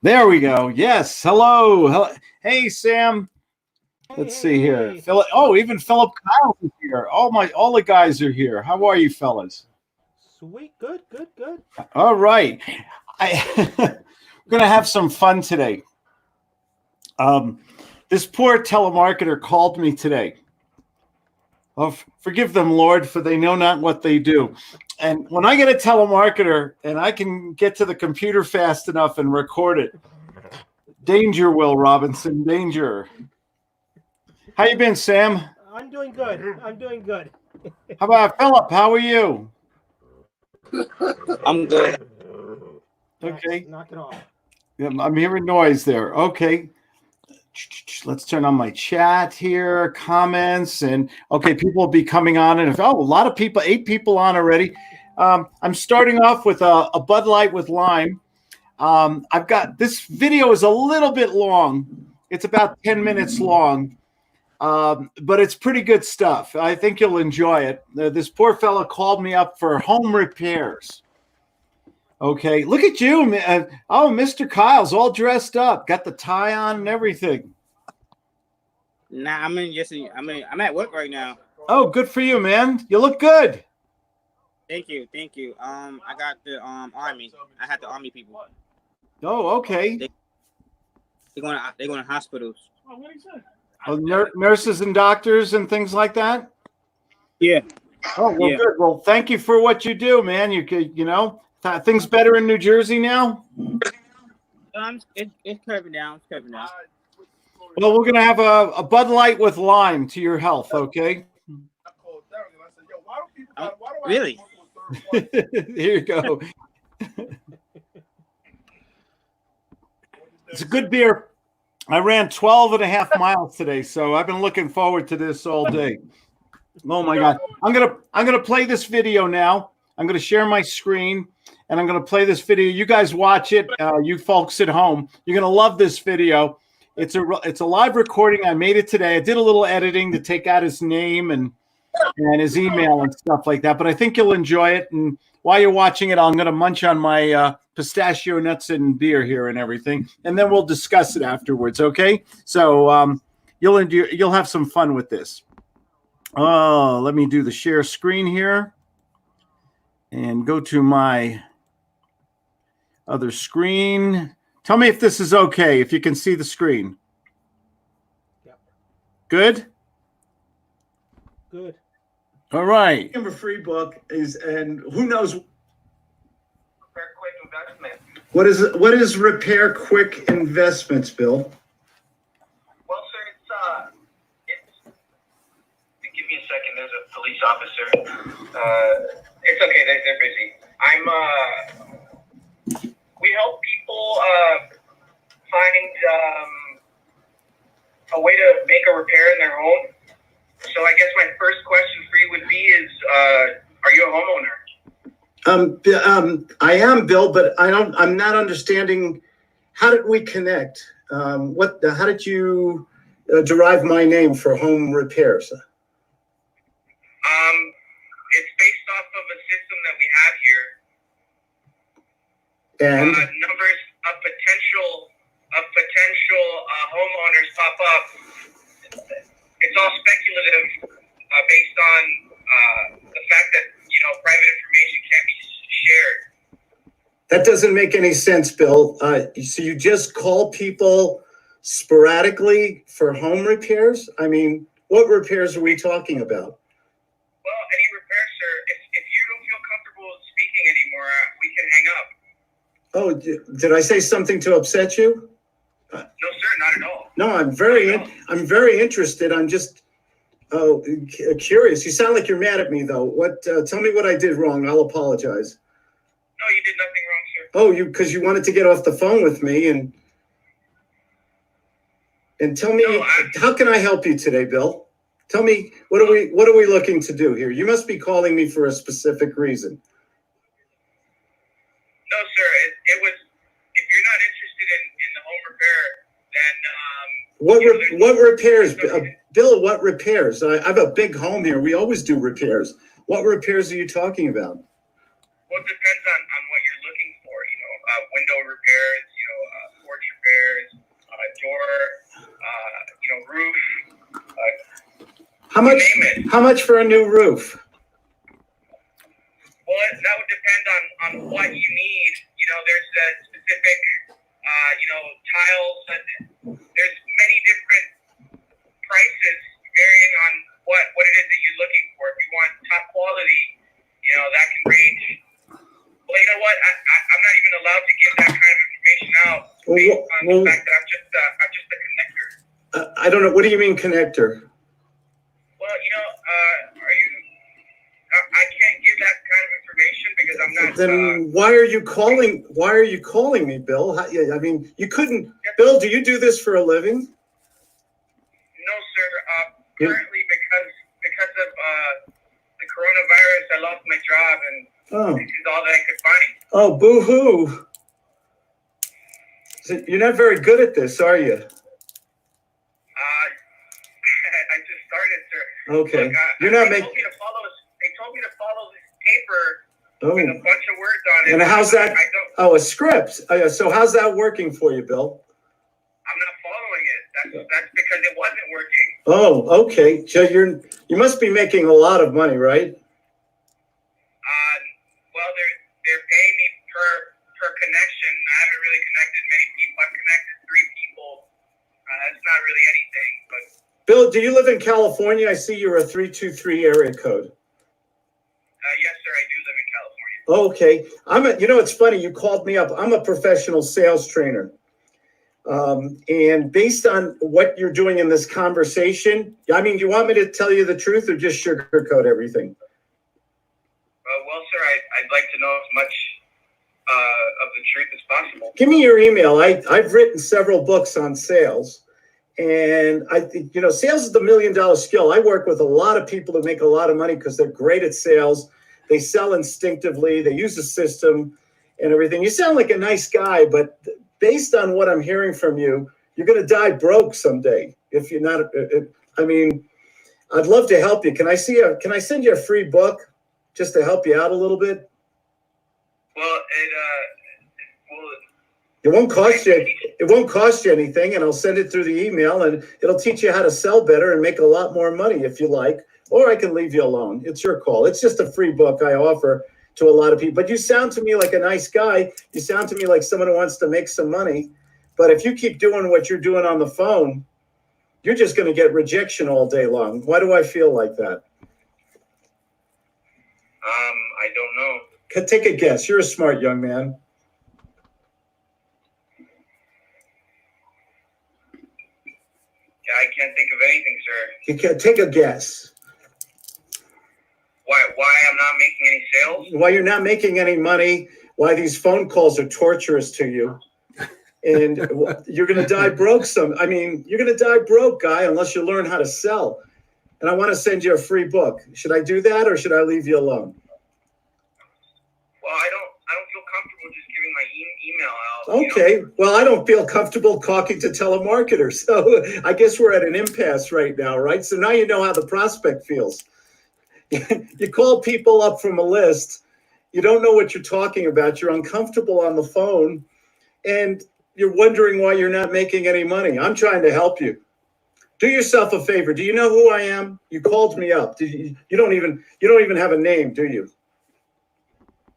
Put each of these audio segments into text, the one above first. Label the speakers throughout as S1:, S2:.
S1: There we go. Yes. Hello. Hello. Hey, Sam.
S2: Hey,
S1: Let's
S2: hey,
S1: see here.
S2: hey.
S1: Philip. Oh, even Philip Kyle is here. All the guys are here. How are you, fellas?
S2: Sweet, good, good, good.
S1: All right. We're gonna have some fun today. Um, this poor telemarketer called me today. Oh, forgive them, Lord, for they know not what they do. And when I get a telemarketer and I can get to the computer fast enough and record it, danger, Will Robinson, danger. How you been, Sam?
S2: I'm doing good. I'm doing good.
S1: How about Philip? How are you?
S3: I'm good.
S2: Max,
S1: Okay.
S2: knock it off.
S1: Yeah, I'm hearing noise there. Okay. Let's turn on my chat here, comments, and okay, people will be coming on. And a lot of people, 8 people on already. I'm starting off with a Bud Light with lime. I've got this video is a little bit long. It's about 10 minutes long, but it's pretty good stuff. I think you'll enjoy it. This poor fella called me up for home repairs. Okay, look at you, man. Oh, Mr. Kyle's all dressed up, got the tie on and everything.
S3: Nah, I'm at work right now.
S1: Oh, good for you, man. You look good.
S3: Thank you, thank you. I got the army. I had the army people.
S1: Oh, okay.
S3: They're going to hospitals.
S1: Oh, nurses and doctors and things like that.
S3: Yeah,
S1: Oh, well,
S3: yeah.
S1: good. Well, thank you for what you do, man. You could, things better in New Jersey now.
S3: It's curving down. It's curving down.
S1: Well, we're gonna have a Bud Light with lime to your health, okay?
S3: Really?
S1: Here you go. It's a good beer. I ran 12 and a half miles today, so I've been looking forward to this all day. Oh my God. I'm gonna play this video now. I'm gonna share my screen and I'm gonna play this video. You guys watch it, you folks at home. You're gonna love this video. It's a live recording. I made it today. I did a little editing to take out his name and his email and stuff like that. But I think you'll enjoy it. And while you're watching it, I'm going to munch on my pistachio nuts and beer here and everything, and then we'll discuss it afterwards. Okay? So you'll have some fun with this. Oh, let me do the share screen here and go to my other screen. Tell me if this is okay. If you can see the screen.
S2: Yep.
S1: Good.
S2: Good.
S1: All right. A free book is, and who knows?
S4: Repair quick investment.
S1: What is Repair Quick Investments, Bill?
S4: Well, sir, give me a second. There's a police officer. It's okay. They're busy. We help people find a way to make a repair in their home. So I guess my first question for you would be is, are you a homeowner?
S1: I am, Bill, but I'm not understanding. How did we connect? How did you derive my name for home repairs?
S4: It's based off of a system that we have here.
S1: And
S4: Numbers of potential homeowners pop up. It's all speculative, based on the fact that private information can't be shared.
S1: that doesn't make any sense, Bill. So you just call people sporadically for home repairs? I mean, what repairs are we talking about?
S4: Well, any repair, sir. If you don't feel comfortable speaking anymore, we can hang up.
S1: Oh, did I say something to upset you?
S4: No, sir, not at all.
S1: No, I'm very interested. I'm just curious. You sound like you're mad at me, though. Tell me what I did wrong. I'll apologize.
S4: No, you did nothing wrong, sir.
S1: Oh, because you wanted to get off the phone with me and tell me, how can I help you today, Bill? Tell me, what are we looking to do here? You must be calling me for a specific reason.
S4: No, sir. It was, if you're not interested in the home repair, then
S1: What repairs, Bill? What repairs? I have a big home here. We always do repairs. What repairs are you talking about?
S4: Well, it depends on what you're looking for. Window repairs, door, roof.
S1: How much?
S4: Name it.
S1: How much for a new roof?
S4: Well, that would depend on what you need. There's specific, tiles. There's many different prices varying on what it is that you're looking for. If you want top quality, that can range. Well, you know what? I'm not even allowed to give that kind of information out based on the fact that I'm just a connector.
S1: I don't know. What do you mean connector?
S4: Well, I can't give that kind of information because I'm not.
S1: Then why are you calling? Why are you calling me, Bill? I mean, you couldn't. Bill, do you do this for a living?
S4: No, sir. Currently, because of the coronavirus, I lost my job, and this is all that I could find.
S1: Oh, boo-hoo! So you're not very good at this, are you?
S4: I just started, sir.
S1: Okay.
S4: Look,
S1: You're not
S4: they
S1: making.
S4: told me to follow this paper with a bunch of words on it.
S1: And how's that?
S4: I don't.
S1: Oh, a script. So how's that working for you, Bill?
S4: I'm not following it. That's because it wasn't working.
S1: Oh, okay. So you must be making a lot of money, right?
S4: Well, they're paying me per connection. I haven't really connected many people. I've connected 3 people. That's not really anything. But
S1: Bill, do you live in California? I see you're a 323 area code.
S4: yes, sir. I do live in California.
S1: Okay. It's funny. You called me up. I'm a professional sales trainer. And based on what you're doing in this conversation, I mean, do you want me to tell you the truth or just sugarcoat everything?
S4: Well, sir, I'd like to know as much of the truth as possible.
S1: Give me your email. I've written several books on sales. And I think, sales is the $1 million skill. I work with a lot of people who make a lot of money because they're great at sales. They sell instinctively. They use the system and everything. You sound like a nice guy, but based on what I'm hearing from you, you're going to die broke someday. If you're not, I'd love to help you. Can I send you a free book just to help you out a little bit?
S4: Well,
S1: it won't cost you. It won't cost you anything, and I'll send it through the email, and it'll teach you how to sell better and make a lot more money if you like. Or I can leave you alone. It's your call. It's just a free book I offer to a lot of people. But you sound to me like a nice guy. You sound to me like someone who wants to make some money. But if you keep doing what you're doing on the phone, you're just going to get rejection all day long. Why do I feel like that?
S4: I don't know.
S1: Take a guess. You're a smart young man.
S4: I can't think of anything, sir.
S1: You can take a guess.
S4: Why I'm not making any sales?
S1: Why you're not making any money? Why these phone calls are torturous to you? And you're going to die broke. You're going to die broke, guy, unless you learn how to sell. And I want to send you a free book. Should I do that or should I leave you alone?
S4: Well, I don't feel comfortable just giving my email out.
S1: Okay. Well, I don't feel comfortable talking to telemarketers. So I guess we're at an impasse right now, right? So now you know how the prospect feels. You call people up from a list. You don't know what you're talking about. You're uncomfortable on the phone. And you're wondering why you're not making any money. I'm trying to help you. Do yourself a favor. Do you know who I am? You called me up. You don't even have a name, do you?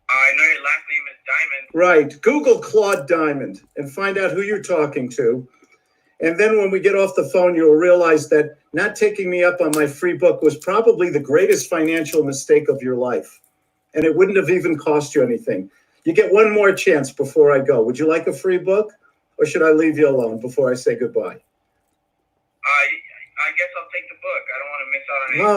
S4: I know your last name is Diamond.
S1: Right. Google Claude Diamond and find out who you're talking to. And then when we get off the phone, you'll realize that not taking me up on my free book was probably the greatest financial mistake of your life. And it wouldn't have even cost you anything. You get one more chance before I go. Would you like a free book? Or should I leave you alone before I say goodbye?
S4: I guess I'll take the book. I don't want to miss out on anything.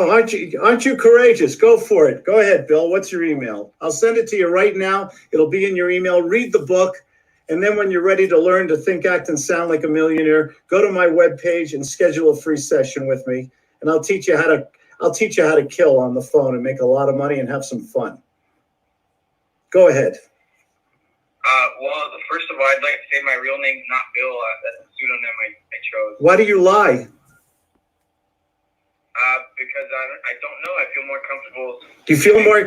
S1: Oh, aren't you courageous? Go for it. Go ahead, Bill. What's your email? I'll send it to you right now. It'll be in your email. Read the book. And then when you're ready to learn to think, act, and sound like a millionaire, go to my webpage and schedule a free session with me. And I'll teach you how to kill on the phone and make a lot of money and have some fun. Go ahead.
S4: Well, first of all, I'd like to say my real name's not Bill. That's a pseudonym I chose.
S1: Why do you lie?
S4: Because I don't know. I feel more comfortable.
S1: Do you feel more?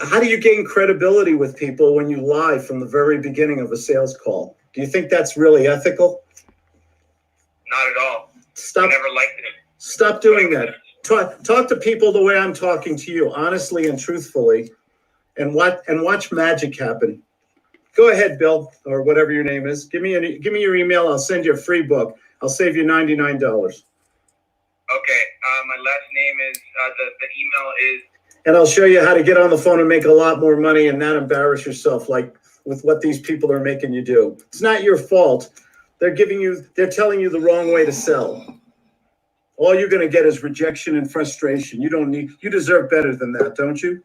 S1: How do you gain credibility with people when you lie from the very beginning of a sales call? Do you think that's really ethical?
S4: not at all. I
S1: Stop.
S4: never liked it.
S1: Stop doing that. Talk to people the way I'm talking to you, honestly and truthfully, and watch magic happen. Go ahead, Bill, or whatever your name is. Give me your email. I'll send you a free book. I'll save you $99.
S4: Okay. My last name is the email is.
S1: And I'll show you how to get on the phone and make a lot more money and not embarrass yourself like with what these people are making you do. It's not your fault. They're telling you the wrong way to sell. All you're going to get is rejection and frustration. You deserve better than that, don't you?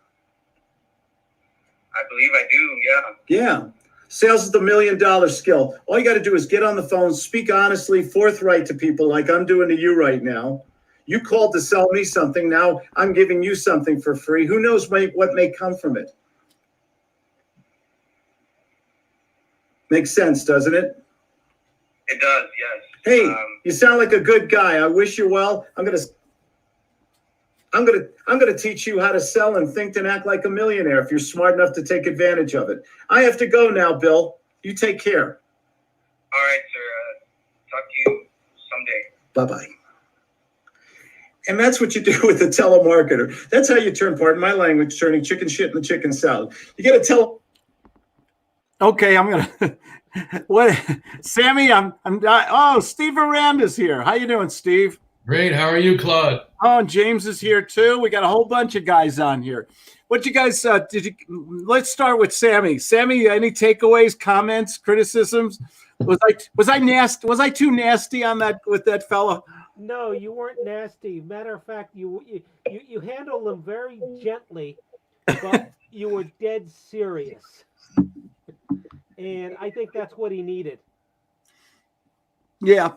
S4: I believe I do, yeah.
S1: Yeah. Sales is the $1 million skill. All you got to do is get on the phone, speak honestly, forthright to people like I'm doing to you right now. You called to sell me something. Now I'm giving you something for free. Who knows what may come from it? Makes sense, doesn't it?
S4: It does, yes.
S1: Hey, you sound like a good guy. I wish you well. I'm gonna teach you how to sell and think and act like a millionaire if you're smart enough to take advantage of it. I have to go now, Bill. You take care.
S4: All right, sir. Talk to you someday.
S1: Bye-bye. And that's what you do with a telemarketer. That's how you turn, pardon my language, turning chicken shit into chicken salad. You got to tell. Okay, I'm gonna. What, Sammy? Oh, Steve Aranda's here. How you doing, Steve?
S5: Great. How are you, Claude?
S1: Oh, and James is here too. We got a whole bunch of guys on here. What you guys? Let's start with Sammy. Sammy, any takeaways, comments, criticisms? Was I nasty? Was I too nasty on that with that fella?
S2: No, you weren't nasty. Matter of fact, you handled him very gently, but you were dead serious. And I think that's what he needed.
S1: Yeah,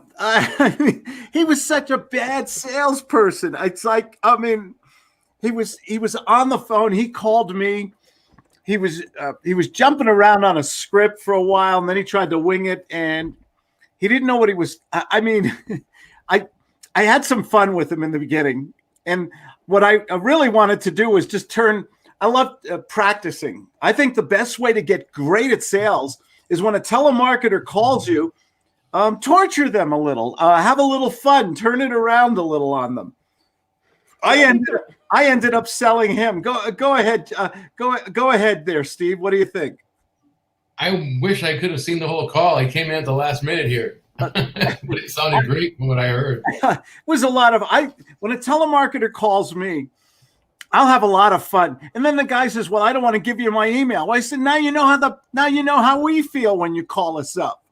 S1: he was such a bad salesperson. It's like, I mean, he was on the phone. He called me. He was jumping around on a script for a while, and then he tried to wing it, and he didn't know what he was. I mean, I had some fun with him in the beginning, and what I really wanted to do was just turn. I love practicing. I think the best way to get great at sales is when a telemarketer calls you, torture them a little, have a little fun, turn it around a little on them. I ended up selling him. Go ahead. Go ahead there, Steve. What do you think?
S5: I wish I could have seen the whole call. I came in at the last minute here. But it sounded great from what I heard.
S1: It was a lot of when a telemarketer calls me, I'll have a lot of fun. And then the guy says, "Well, I don't want to give you my email." Well, I said, now you know how we feel when you call us up.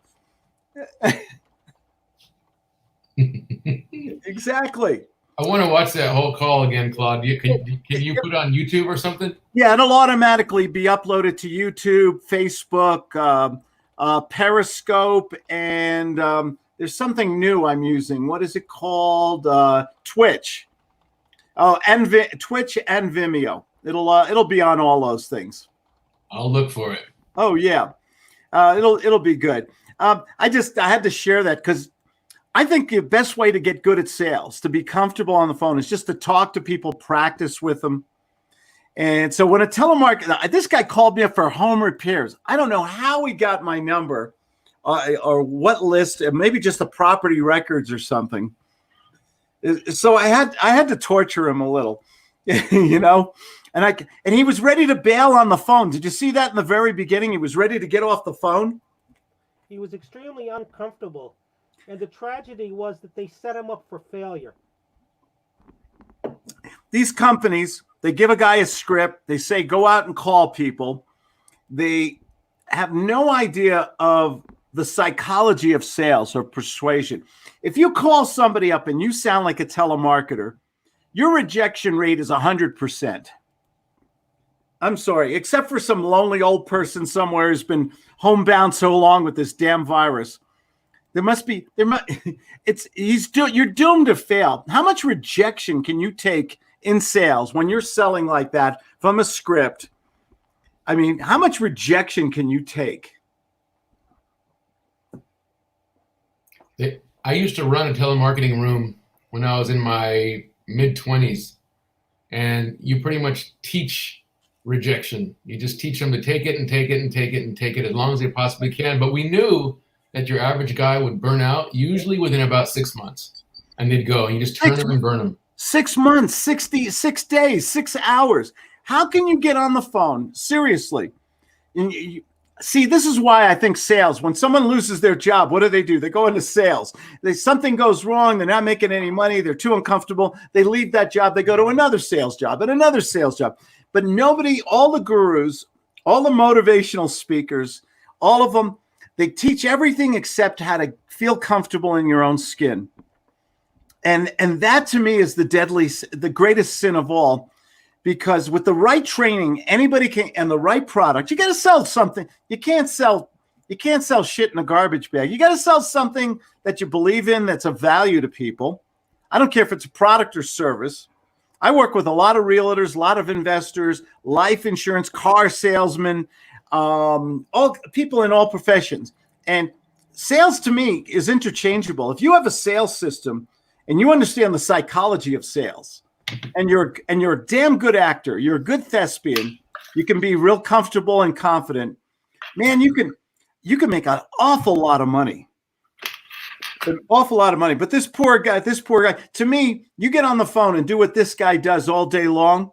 S1: Exactly.
S5: I want to watch that whole call again, Claude. Can you put it on YouTube or something?
S1: Yeah, it'll automatically be uploaded to YouTube, Facebook, Periscope, and there's something new I'm using. What is it called? Twitch. Oh, and Twitch and Vimeo. It'll be on all those things.
S5: I'll look for it.
S1: Oh yeah, it'll be good. I had to share that because I think the best way to get good at sales, to be comfortable on the phone, is just to talk to people, practice with them. And so when a telemarketer, this guy called me up for home repairs. I don't know how he got my number or what list, maybe just the property records or something. So I had to torture him a little, you know, and he was ready to bail on the phone. Did you see that in the very beginning? He was ready to get off the phone.
S2: He was extremely uncomfortable. And the tragedy was that they set him up for failure.
S1: These companies, they give a guy a script. They say, go out and call people. They have no idea of the psychology of sales or persuasion. If you call somebody up and you sound like a telemarketer, your rejection rate is 100%. I'm sorry, except for some lonely old person somewhere who's been homebound so long with this damn virus. You're doomed to fail. How much rejection can you take in sales when you're selling like that from a script? I mean, how much rejection can you take?
S5: I used to run a telemarketing room when I was in my mid-20s, and you pretty much teach rejection. You just teach them to take it and take it and take it and take it as long as they possibly can. But we knew that your average guy would burn out usually within about 6 months, and they'd go and you just turn them and burn them.
S1: 6 months, 6 days, 6 hours. How can you get on the phone? Seriously. See, this is why I think sales, when someone loses their job, what do? They go into sales. Something goes wrong. They're not making any money. They're too uncomfortable. They leave that job. They go to another sales job and another sales job. But nobody, all the gurus, all the motivational speakers, all of them, they teach everything except how to feel comfortable in your own skin. And that to me is the greatest sin of all. Because with the right training, anybody can, and the right product, you got to sell something. You can't sell shit in a garbage bag. You got to sell something that you believe in, that's of value to people. I don't care if it's a product or service. I work with a lot of realtors, a lot of investors, life insurance, car salesmen, all people in all professions. And sales to me is interchangeable. If you have a sales system and you understand the psychology of sales, and you're a damn good actor, you're a good thespian, you can be real comfortable and confident, man, you can make an awful lot of money. An awful lot of money. But this poor guy, to me, you get on the phone and do what this guy does all day long,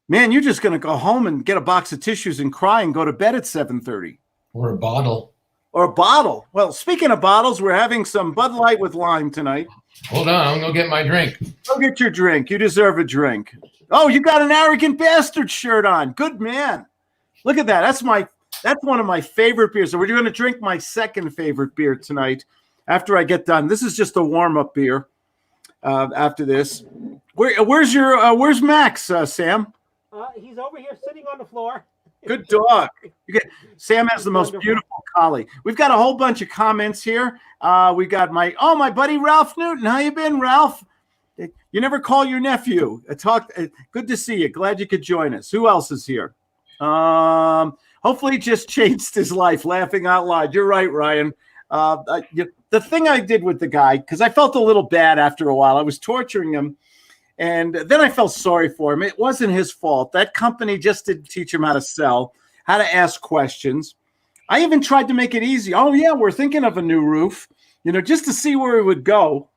S1: man, you're just going to go home and get a box of tissues and cry and go to bed at 7:30.
S5: Or a bottle.
S1: Or a bottle. Well, speaking of bottles, we're having some Bud Light with lime tonight.
S5: Hold on, I'm going to get my drink.
S1: Go get your drink. You deserve a drink. Oh, you got an Arrogant Bastard shirt on. Good man. Look at that. That's one of my favorite beers. So we're going to drink my second favorite beer tonight after I get done. This is just a warm-up beer after this. Where's Max, Sam?
S2: He's over here sitting on the floor.
S1: Good dog. Sam has the most beautiful collie. We've got a whole bunch of comments here. We got my buddy Ralph Newton. How you been, Ralph? You never call your nephew. Good to see you. Glad you could join us. Who else is here? Hopefully, he just changed his life. Laughing out loud. You're right, Ryan. The thing I did with the guy, because I felt a little bad after a while. I was torturing him. And then I felt sorry for him. It wasn't his fault. That company just didn't teach him how to sell, how to ask questions. I even tried to make it easy. Oh, yeah, we're thinking of a new roof, just to see where it would go.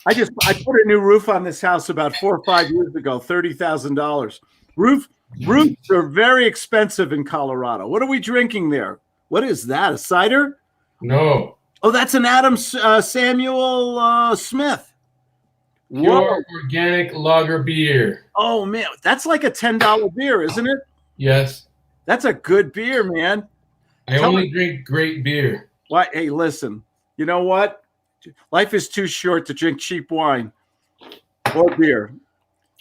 S1: I put a new roof on this house about 4 or 5 years ago, $30,000. Roofs are very expensive in Colorado. What are we drinking there? What is that, a cider?
S5: No.
S1: Oh, that's an Adam Samuel Smith.
S5: Pure organic lager beer.
S1: Oh, man. That's like a $10 beer, isn't it?
S5: Yes.
S1: That's a good beer, man.
S5: I only drink great beer.
S1: Why? Hey, listen. You know what? Life is too short to drink cheap wine or beer.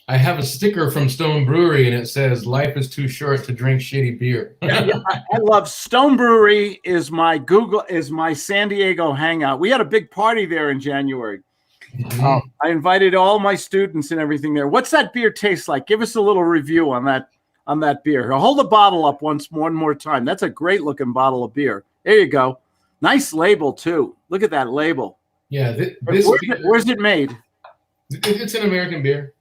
S5: I have a sticker from Stone Brewery, and it says, "Life is too short to drink shitty beer."
S1: I love Stone Brewery. Is my San Diego hangout. We had a big party there in January.
S5: Mm-hmm.
S1: I invited all my students and everything there. What's that beer taste like? Give us a little review on that beer. Hold the bottle up one more time. That's a great looking bottle of beer. There you go. Nice label too. Look at that label.
S5: Yeah.
S1: Where's it made?
S5: It's an American beer.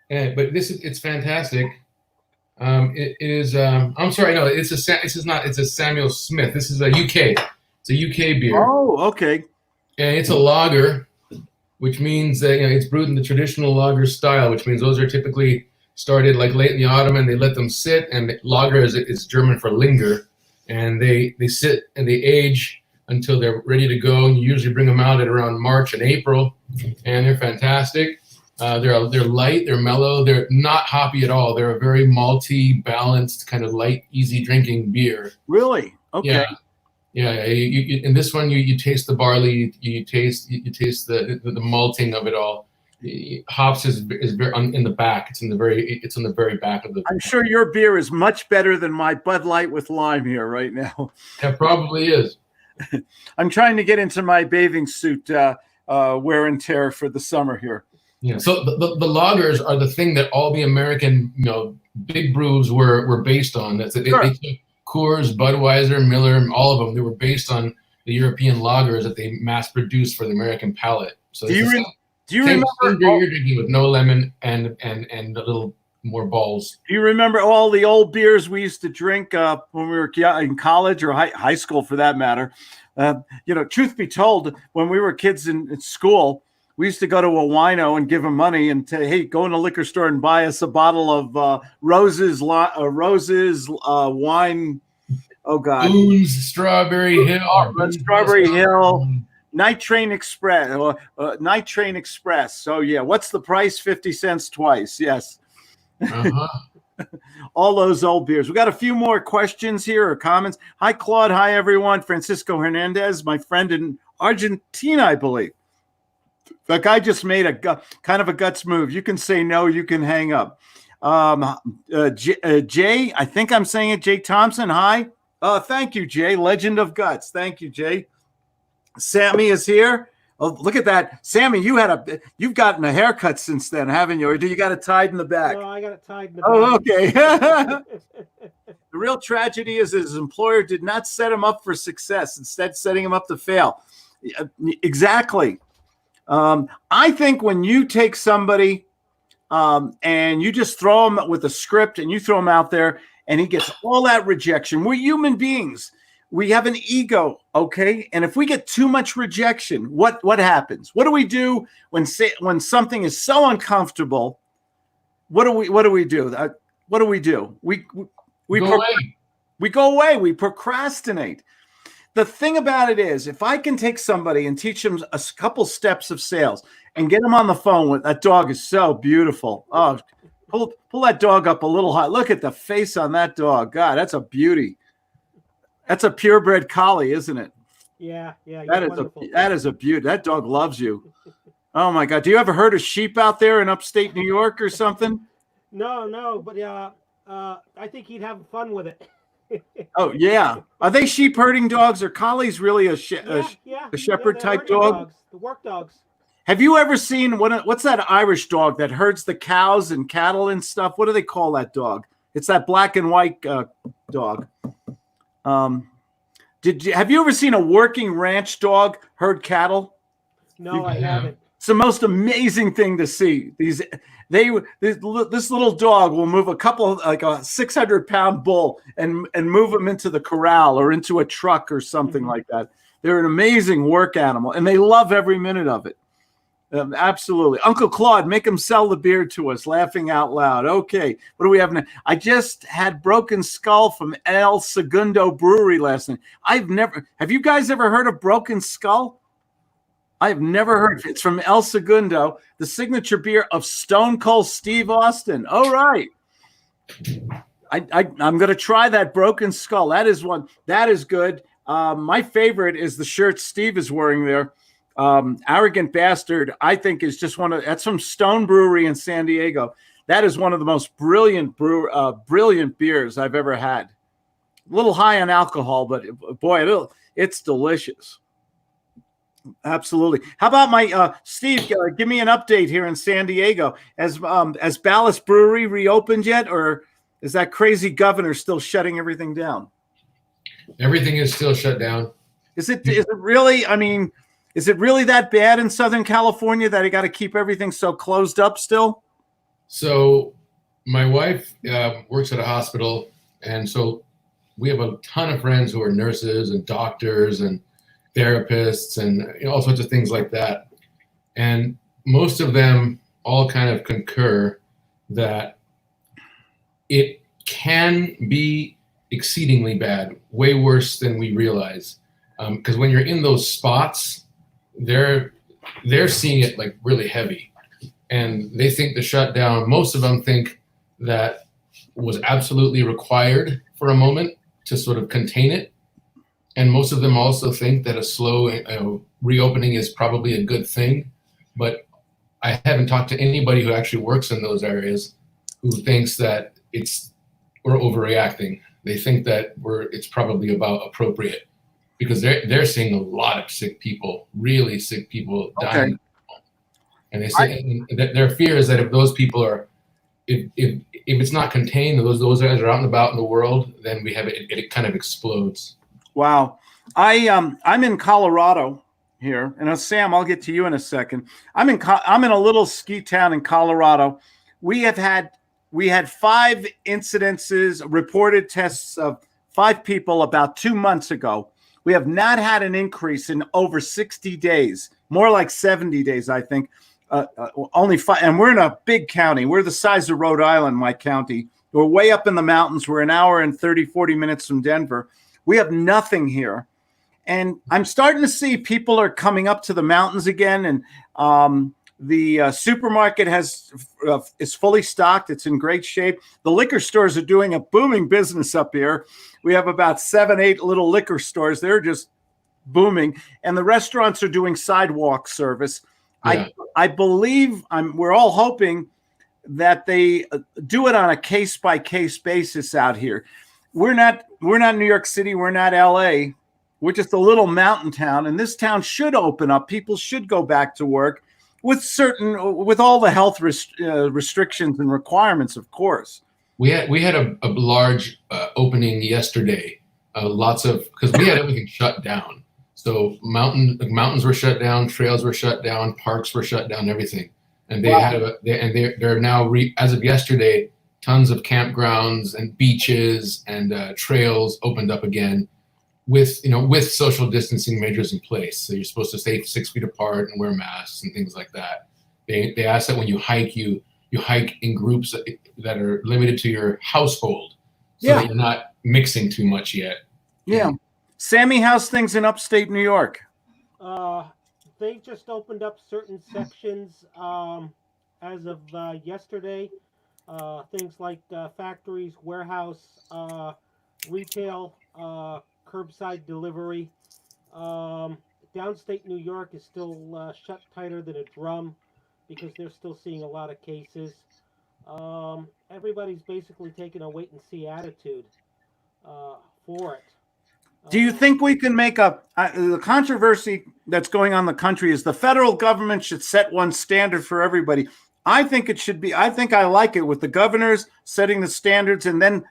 S5: But it's fantastic. It is. I'm sorry. No, it's a Samuel Smith. This is a UK. It's a UK beer.
S1: Oh, okay.
S5: And it's a lager, which means that it's brewed in the traditional lager style, which means those are typically started like late in the autumn, and they let them sit. And lager is German for linger, and they sit and they age until they're ready to go. And you usually bring them out at around March and April, and they're fantastic. They're light, they're mellow, they're not hoppy at all. They're a very malty, balanced, kind of light, easy drinking beer.
S1: Really? Okay.
S5: Yeah. In this one, you taste the barley, you taste the malting of it all. Hops is very in the back. It's on the very back of the.
S1: I'm sure your beer is much better than my Bud Light with lime here right now.
S5: It probably is.
S1: I'm trying to get into my bathing suit wear and tear for the summer here.
S5: Yeah. So the lagers are the thing that all the American big brews were based on. That's it.
S1: Sure.
S5: They took Coors, Budweiser, Miller, all of them. They were based on the European lagers that they mass produced for the American palate. So
S1: do you remember
S5: beer you're drinking with no lemon and a little more balls.
S1: Do you remember all the old beers we used to drink when we were in college or high school, for that matter? Truth be told, when we were kids in school, we used to go to a wino and give them money and say, "Hey, go in the liquor store and buy us a bottle of Roses wine." Oh God,
S5: Boone's Strawberry Hill.
S1: Strawberry Hill. Night Train Express. Night Train Express. So yeah, what's the price? 50 cents twice. Yes. All those old beers. We got a few more questions here or comments. Hi, Claude. Hi, everyone. Francisco Hernandez, my friend in Argentina, I believe. That guy just made a kind of a guts move. You can say no. You can hang up. Jay, I think I'm saying it. Jay Thompson. Hi. Thank you, Jay. Legend of Guts. Thank you, Jay. Sammy is here. Oh, look at that, Sammy! You've gotten a haircut since then, haven't you? Or do you got it tied in the back?
S2: No, I got it tied in the back.
S1: Oh, okay. The real tragedy is his employer did not set him up for success, instead setting him up to fail. Exactly. I think when you take somebody and you just throw him with a script and you throw him out there and he gets all that rejection, we're human beings. We have an ego, okay? And if we get too much rejection, what happens? What do we do when something is so uncomfortable? What do we do? What do? We go away. We go away. We procrastinate. The thing about it is, if I can take somebody and teach them a couple steps of sales and get them on the phone with that dog is so beautiful. Oh, pull that dog up a little high. Look at the face on that dog. God, that's a beauty. That's a purebred collie, isn't it?
S2: Yeah.
S1: That is a beauty. That dog loves you. Oh my God! Do you ever herd a sheep out there in upstate New York or something?
S2: No, but I think he'd have fun with it.
S1: Oh yeah, are they sheep herding dogs or collies? Really a shepherd type dog?
S2: Dogs, the work dogs.
S1: Have you ever seen what's that Irish dog that herds the cows and cattle and stuff? What do they call that dog? It's that black and white dog. Have you ever seen a working ranch dog herd cattle?
S2: No, I haven't.
S1: It's the most amazing thing to see. This little dog will move a 600-pound bull and move him into the corral or into a truck or something like that. They're an amazing work animal, and they love every minute of it. Absolutely. Uncle Claude, make him sell the beer to us, laughing out loud. Okay. What do we have now? I just had Broken Skull from El Segundo Brewery last night. Have you guys ever heard of Broken Skull? I've never heard of it. It's from El Segundo, the signature beer of Stone Cold Steve Austin. All right. I'm going to try that Broken Skull. That is good. My favorite is the shirt Steve is wearing there. Arrogant Bastard, I think, is just that's from Stone Brewery in San Diego. That is one of the most brilliant beers I've ever had. A little high on alcohol, but boy, it's delicious. Absolutely. How about my Steve? Give me an update here in San Diego. Has Ballast Brewery reopened yet, or is that crazy governor still shutting everything down?
S5: Everything is still shut down.
S1: Is it really? I mean, is it really that bad in Southern California that you got to keep everything so closed up still?
S5: So my wife works at a hospital, and so we have a ton of friends who are nurses and doctors and therapists and all sorts of things like that. And most of them all kind of concur that it can be exceedingly bad, way worse than we realize. Because when you're in those spots, they're seeing it like really heavy, and they think the shutdown, most of them think that was absolutely required for a moment to sort of contain it. And most of them also think that a slow reopening is probably a good thing. But I haven't talked to anybody who actually works in those areas who thinks that we're overreacting. They think that it's probably about appropriate, because they're seeing a lot of sick people, really sick people dying. And they say their fear is that if those people are, if it's not contained, those guys are out and about in the world, then we have it kind of explodes. Wow.
S1: I'm in Colorado here, and Sam, I'll get to you in a second. I'm in a little ski town in Colorado. We we had 5 incidences, reported tests of 5 people about 2 months ago. We have not had an increase in over 60 days, more like 70 days, I think. Only 5, and we're in a big county. We're the size of Rhode Island, my county. We're way up in the mountains. We're an hour and 30, 40 minutes from Denver. We have nothing here. And I'm starting to see people are coming up to the mountains again. And the supermarket is fully stocked. It's in great shape. The liquor stores are doing a booming business up here. We have about 7, 8 little liquor stores. They're just booming. And the restaurants are doing sidewalk service.
S5: Yeah.
S1: I believe we're all hoping that they do it on a case-by-case basis out here. We're not New York City. We're not LA. We're just a little mountain town, and this town should open up. People should go back to work with all the health restrictions and requirements, of course.
S5: We had a large opening yesterday. Because we had everything shut down. So mountains were shut down, trails were shut down, parks were shut down, everything. And they're now as of yesterday, tons of campgrounds and beaches and trails opened up again with social distancing measures in place. So you're supposed to stay 6 feet apart and wear masks and things like that. They ask that when you hike, you hike in groups that are limited to your household, so that you're not mixing too much yet.
S1: Yeah. Sammy, how's things in upstate New York?
S2: They just opened up certain sections as of yesterday. Things like factories, warehouse, retail, curbside delivery. Downstate New York is still shut tighter than a drum because they're still seeing a lot of cases. Everybody's basically taking a wait-and-see attitude for it.
S1: Do you think we can make the controversy that's going on in the country is the federal government should set one standard for everybody? I think it should be. I think I like it with the governors setting the standards and then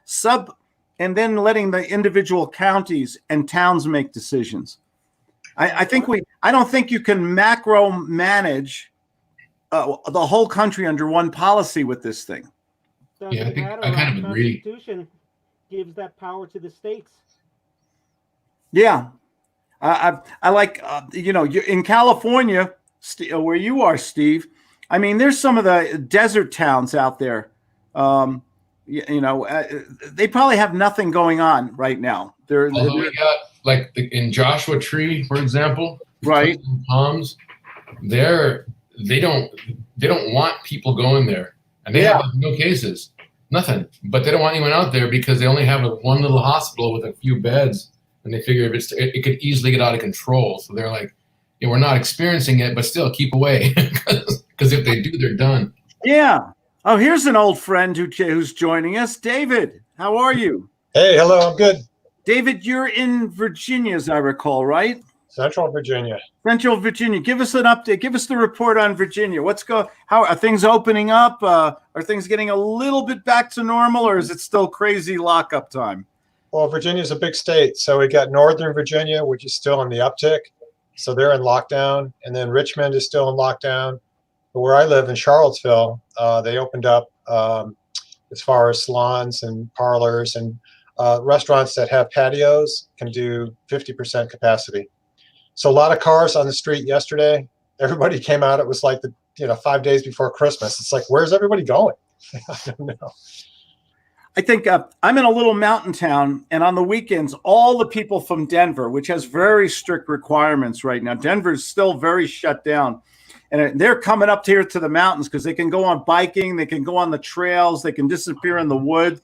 S1: letting the individual counties and towns make decisions. I don't think you can macro manage the whole country under one policy with this thing.
S5: Yeah, I think I kind of agree.
S2: The Constitution gives that power to the states.
S1: Yeah, I like in California, where you are, Steve. I mean, there's some of the desert towns out there. They probably have nothing going on right now.
S5: Although we got in Joshua Tree, for example,
S1: right?
S5: Palms, they don't want people going there, and they have no cases, nothing. But they don't want anyone out there because they only have one little hospital with a few beds. And they figure it could easily get out of control. So they're like, we're not experiencing it, but still keep away. Because if they do, they're done.
S1: Yeah. Oh, here's an old friend who's joining us. David, how are you?
S6: Hey, hello, I'm good.
S1: David, you're in Virginia, as I recall, right?
S6: Central Virginia.
S1: Central Virginia. Give us an update. Give us the report on Virginia. How are things opening up? Are things getting a little bit back to normal, or is it still crazy lockup time?
S6: Well, Virginia's a big state. So we got Northern Virginia, which is still in the uptick. So they're in lockdown. And then Richmond is still in lockdown. But where I live in Charlottesville, they opened up as far as salons and parlors and restaurants that have patios can do 50% capacity. So a lot of cars on the street yesterday. Everybody came out. It was like 5 days before Christmas. It's like, where's everybody going? I don't know.
S1: I think I'm in a little mountain town, and on the weekends, all the people from Denver, which has very strict requirements right now, Denver's still very shut down, and they're coming up here to the mountains because they can go on biking, they can go on the trails, they can disappear in the woods.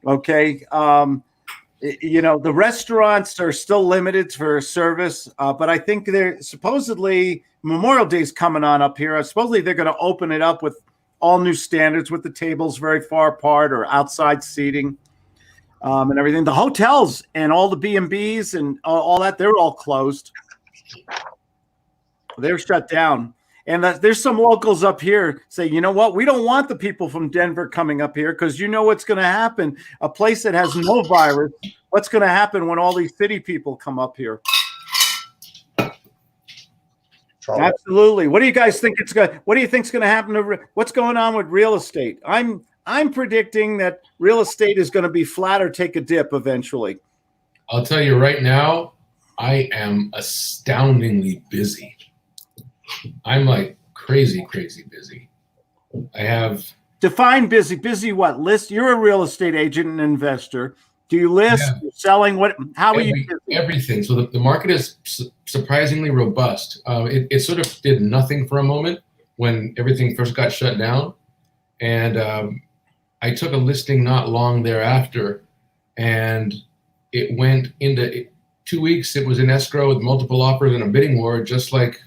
S1: Okay. The restaurants are still limited for service, but I think they're supposedly Memorial Day's coming on up here. Supposedly they're going to open it up with all new standards with the tables very far apart or outside seating and everything. The hotels and all the B&Bs and all that, they're all closed. They're shut down. And there's some locals up here say, you know what? We don't want the people from Denver coming up here because you know what's going to happen. A place that has no virus, what's going to happen when all these city people come up here? Absolutely. What do you guys think What do you think's going to happen what's going on with real estate? I'm I'm predicting that real estate is going to be flat or take a dip eventually.
S5: I'll tell you right now, I am astoundingly busy. I'm like crazy busy. I have
S1: Define busy. Busy what? List. You're a real estate agent and investor. Do you list?
S5: Yeah.
S1: You're selling? What? How are you busy?
S5: everything. So the market is surprisingly robust. It sort of did nothing for a moment when everything first got shut down. And I took a listing not long thereafter, and it went into 2 weeks. It was in escrow with multiple offers and a bidding war, just like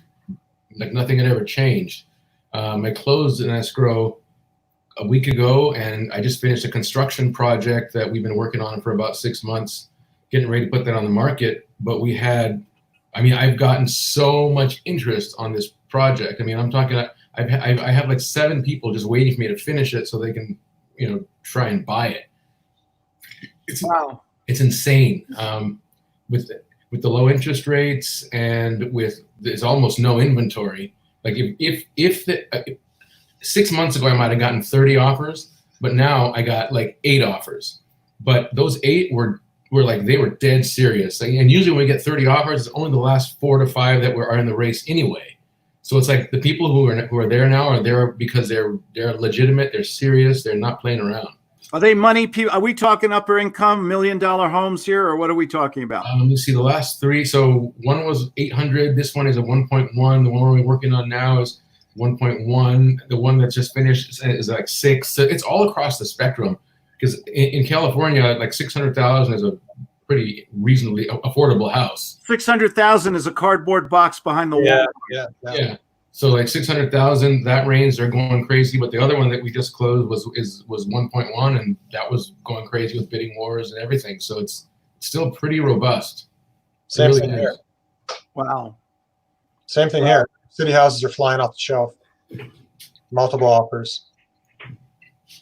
S5: nothing had ever changed. I closed an escrow a week ago, and I just finished a construction project that we've been working on for about 6 months, getting ready to put that on the market. But I've gotten so much interest on this project. I mean, I'm talking, I have like 7 people just waiting for me to finish it so they can, try and buy it.
S1: Wow.
S5: It's insane. With the low interest rates and with there's almost no inventory. Like if 6 months ago I might have gotten 30 offers, but now I got like 8 offers. But those 8 were like, they were dead serious. And usually when we get 30 offers, it's only the last 4 to 5 that are in the race anyway. So it's like the people who are there now are there because they're legitimate, they're serious, they're not playing around.
S1: Are they money people? Are we talking upper income, $1 million homes here, or what are we talking about?
S5: Let me see the last 3. So one was 800. This one is a 1.1. The one we're working on now is 1.1. The one that's just finished is like 6. So it's all across the spectrum. Because in California, like 600,000 is a pretty reasonably affordable house.
S1: 600,000 is a cardboard box behind the wall.
S5: Yeah. So like 600,000, that range, they're going crazy. But the other one that we just closed was 1.1, and that was going crazy with bidding wars and everything. So it's still pretty robust.
S6: Same thing here.
S1: Wow.
S6: Same thing here. City houses are flying off the shelf. Multiple offers.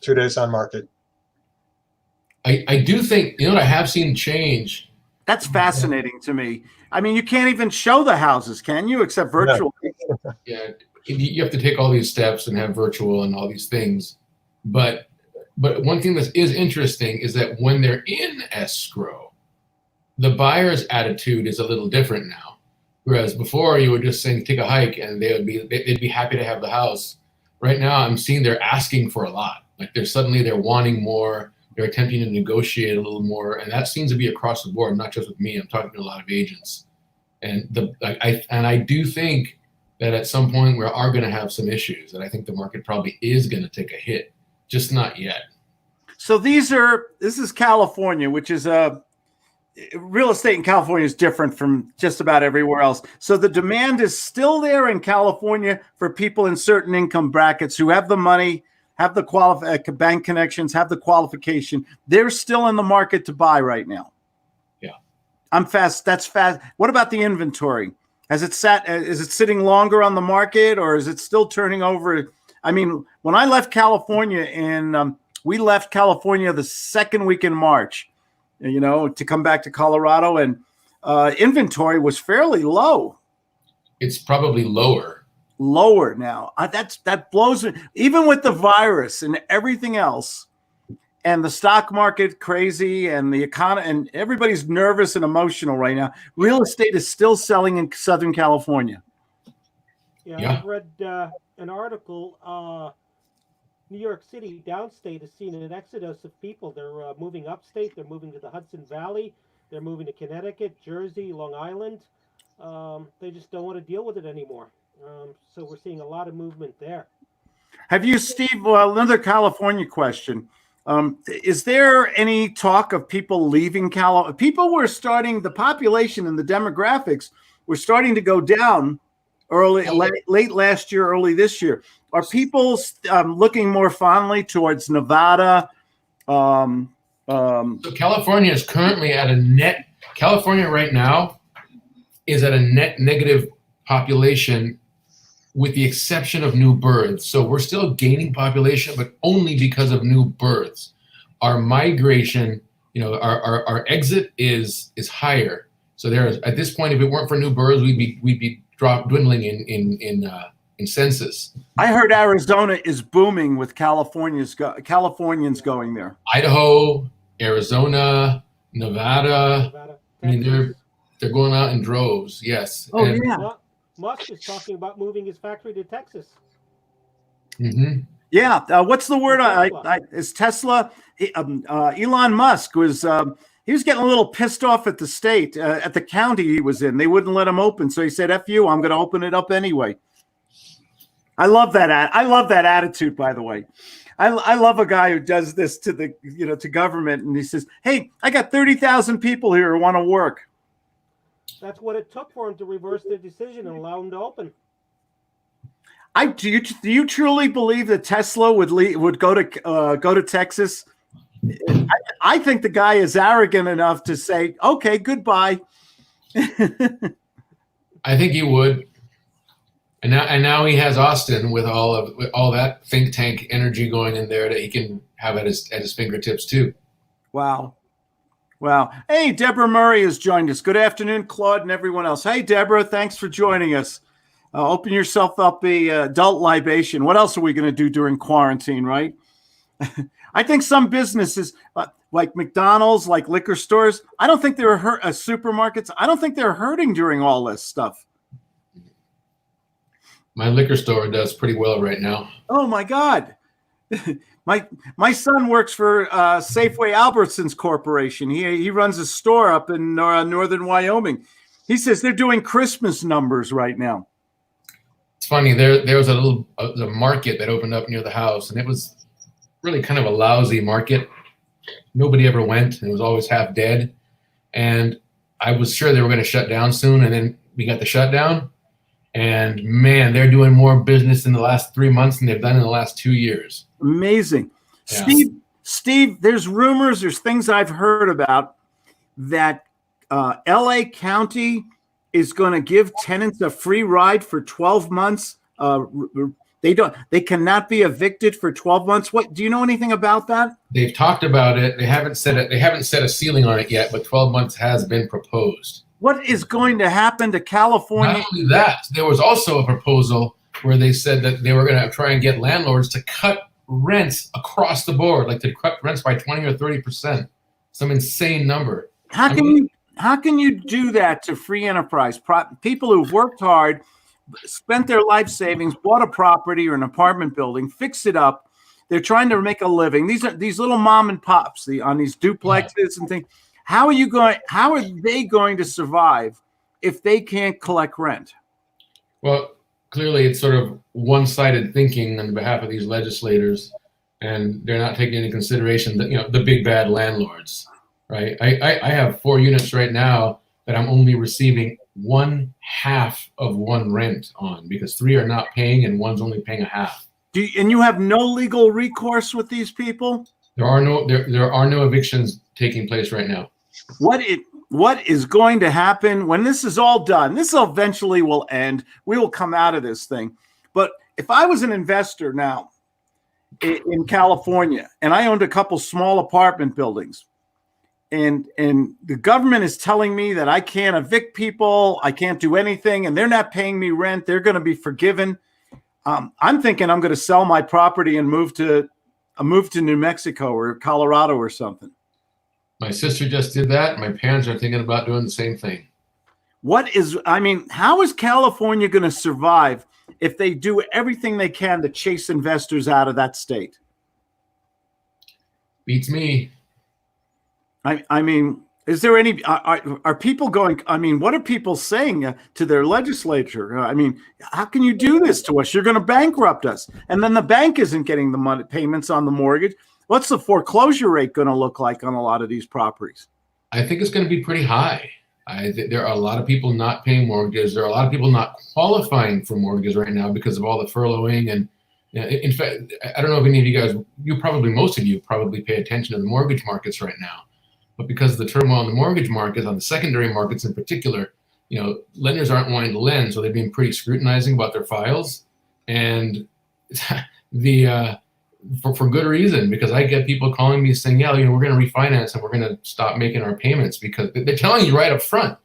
S6: 2 days on market.
S5: I do think, what I have seen change.
S1: That's fascinating to me. I mean, you can't even show the houses, can you? Except virtually.
S5: Yeah, you have to take all these steps and have virtual and all these things. But one thing that is interesting is that when they're in escrow, the buyer's attitude is a little different now. Whereas before you were just saying take a hike and they'd be happy to have the house. Right now I'm seeing they're asking for a lot. Like they're wanting more. They're attempting to negotiate a little more, and that seems to be across the board, not just with me. I'm talking to a lot of agents, and I do think that at some point we are going to have some issues, and I think the market probably is going to take a hit, just not yet.
S1: So this is California, which is real estate in California is different from just about everywhere else. So the demand is still there in California for people in certain income brackets who have the money, have the bank connections, have the qualification. They're still in the market to buy right now.
S5: Yeah.
S1: That's fast. What about the inventory? Is it sitting longer on the market, or is it still turning over? I mean, when I left California we left California the second week in March, to come back to Colorado, and inventory was fairly low.
S5: It's probably lower
S1: now. That blows me. Even with the virus and everything else, and the stock market crazy, and the economy, and everybody's nervous and emotional right now, real estate is still selling in Southern California.
S2: Yeah. I've read an article. New York City, downstate, has seen an exodus of people. They're moving upstate. They're moving to the Hudson Valley. They're moving to Connecticut, Jersey, Long Island. They just don't want to deal with it anymore. So we're seeing a lot of movement there.
S1: Have you, Steve, another California question. Is there any talk of people leaving California? People were starting, the population and the demographics were starting to go down late last year, early this year. Are people looking more fondly towards Nevada?
S5: So California is currently at a net. California right now is at a net negative population, with the exception of new births. So we're still gaining population, but only because of new births. Our migration, our exit is higher. So at this point, if it weren't for new births, we'd be dwindling in census.
S1: I heard Arizona is booming with Californians going there.
S5: Idaho, Arizona, Nevada.
S2: Nevada,
S5: I mean,
S2: Texas.
S5: they're going out in droves. Yes.
S1: Oh,
S5: And,
S1: yeah.
S2: Musk is talking about moving his factory to Texas.
S5: mhm.
S1: Yeah. What's the word?
S2: Tesla.
S1: Is Tesla? Elon Musk was. He was getting a little pissed off at the state, at the county he was in. They wouldn't let him open, so he said, "F you, I'm going to open it up anyway." I love that. I love that attitude. By the way, I love a guy who does this to the to government, and he says, "Hey, I got 30,000 people here who want to work."
S2: That's what it took for him to reverse the decision and allow him to open.
S1: Do you truly believe that Tesla would go to Texas? I think the guy is arrogant enough to say, "Okay, goodbye."
S5: I think he would. And now he has Austin with all that think tank energy going in there that he can have at his fingertips too.
S1: Wow. Hey, Deborah Murray has joined us. Good afternoon, Claude and everyone else. Hey, Deborah, thanks for joining us. Open yourself up a adult libation. What else are we going to do during quarantine, right? I think some businesses like McDonald's, like liquor stores, I don't think they're supermarkets. I don't think they're hurting during all this stuff.
S5: My liquor store does pretty well right now.
S1: Oh my God. My son works for Safeway Albertsons Corporation. He runs a store up in northern Wyoming. He says they're doing Christmas numbers right now.
S5: It's funny. There was a market that opened up near the house, and it was really kind of a lousy market. Nobody ever went, and it was always half dead. And I was sure they were going to shut down soon, and then we got the shutdown. And man, they're doing more business in the last 3 months than they've done in the last 2 years.
S1: Amazing.
S5: Yeah.
S1: Steve, there's things I've heard about that LA County is going to give tenants a free ride for 12 months. They cannot be evicted for 12 months. What, do you know anything about that?
S5: They've talked about it. They haven't set a ceiling on it yet, but 12 months has been proposed.
S1: What is going to happen to California?
S5: Not only that, there was also a proposal where they said that they were going to try and get landlords to cut rents across the board, like to cut rents by 20 or 30%, some insane number.
S1: How can you do that to free enterprise? People who've worked hard, spent their life savings, bought a property or an apartment building, fixed it up. They're trying to make a living. These little mom and pops on these duplexes and things. How are they going to survive if they can't collect rent?
S5: Well, clearly it's sort of one-sided thinking on behalf of these legislators, and they're not taking into consideration the big bad landlords, right? I have 4 units right now that I'm only receiving 1/2 of one rent on because 3 are not paying and one's only paying a half.
S1: And you have no legal recourse with these people?
S5: There are no evictions taking place right now.
S1: What is going to happen when this is all done? This eventually will end. We will come out of this thing. But if I was an investor now in California and I owned a couple small apartment buildings and the government is telling me that I can't evict people, I can't do anything, and they're not paying me rent, they're going to be forgiven. I'm thinking I'm going to sell my property and move to New Mexico or Colorado or something.
S5: My sister just did that. My parents are thinking about doing the same thing.
S1: How is California going to survive if they do everything they can to chase investors out of that state?
S5: Beats me.
S1: Is there any, are people going, what are people saying to their legislature? How can you do this to us? You're going to bankrupt us. And then the bank isn't getting the money payments on the mortgage. What's the foreclosure rate going to look like on a lot of these properties?
S5: I think it's going to be pretty high. There are a lot of people not paying mortgages. There are a lot of people not qualifying for mortgages right now because of all the furloughing. And in fact, I don't know if any of you guys, most of you probably pay attention to the mortgage markets right now. But because of the turmoil in the mortgage markets, on the secondary markets in particular, lenders aren't wanting to lend, so they've been pretty scrutinizing about their files. And for good reason, because I get people calling me saying, we're going to refinance and we're going to stop making our payments because they're telling you right up front,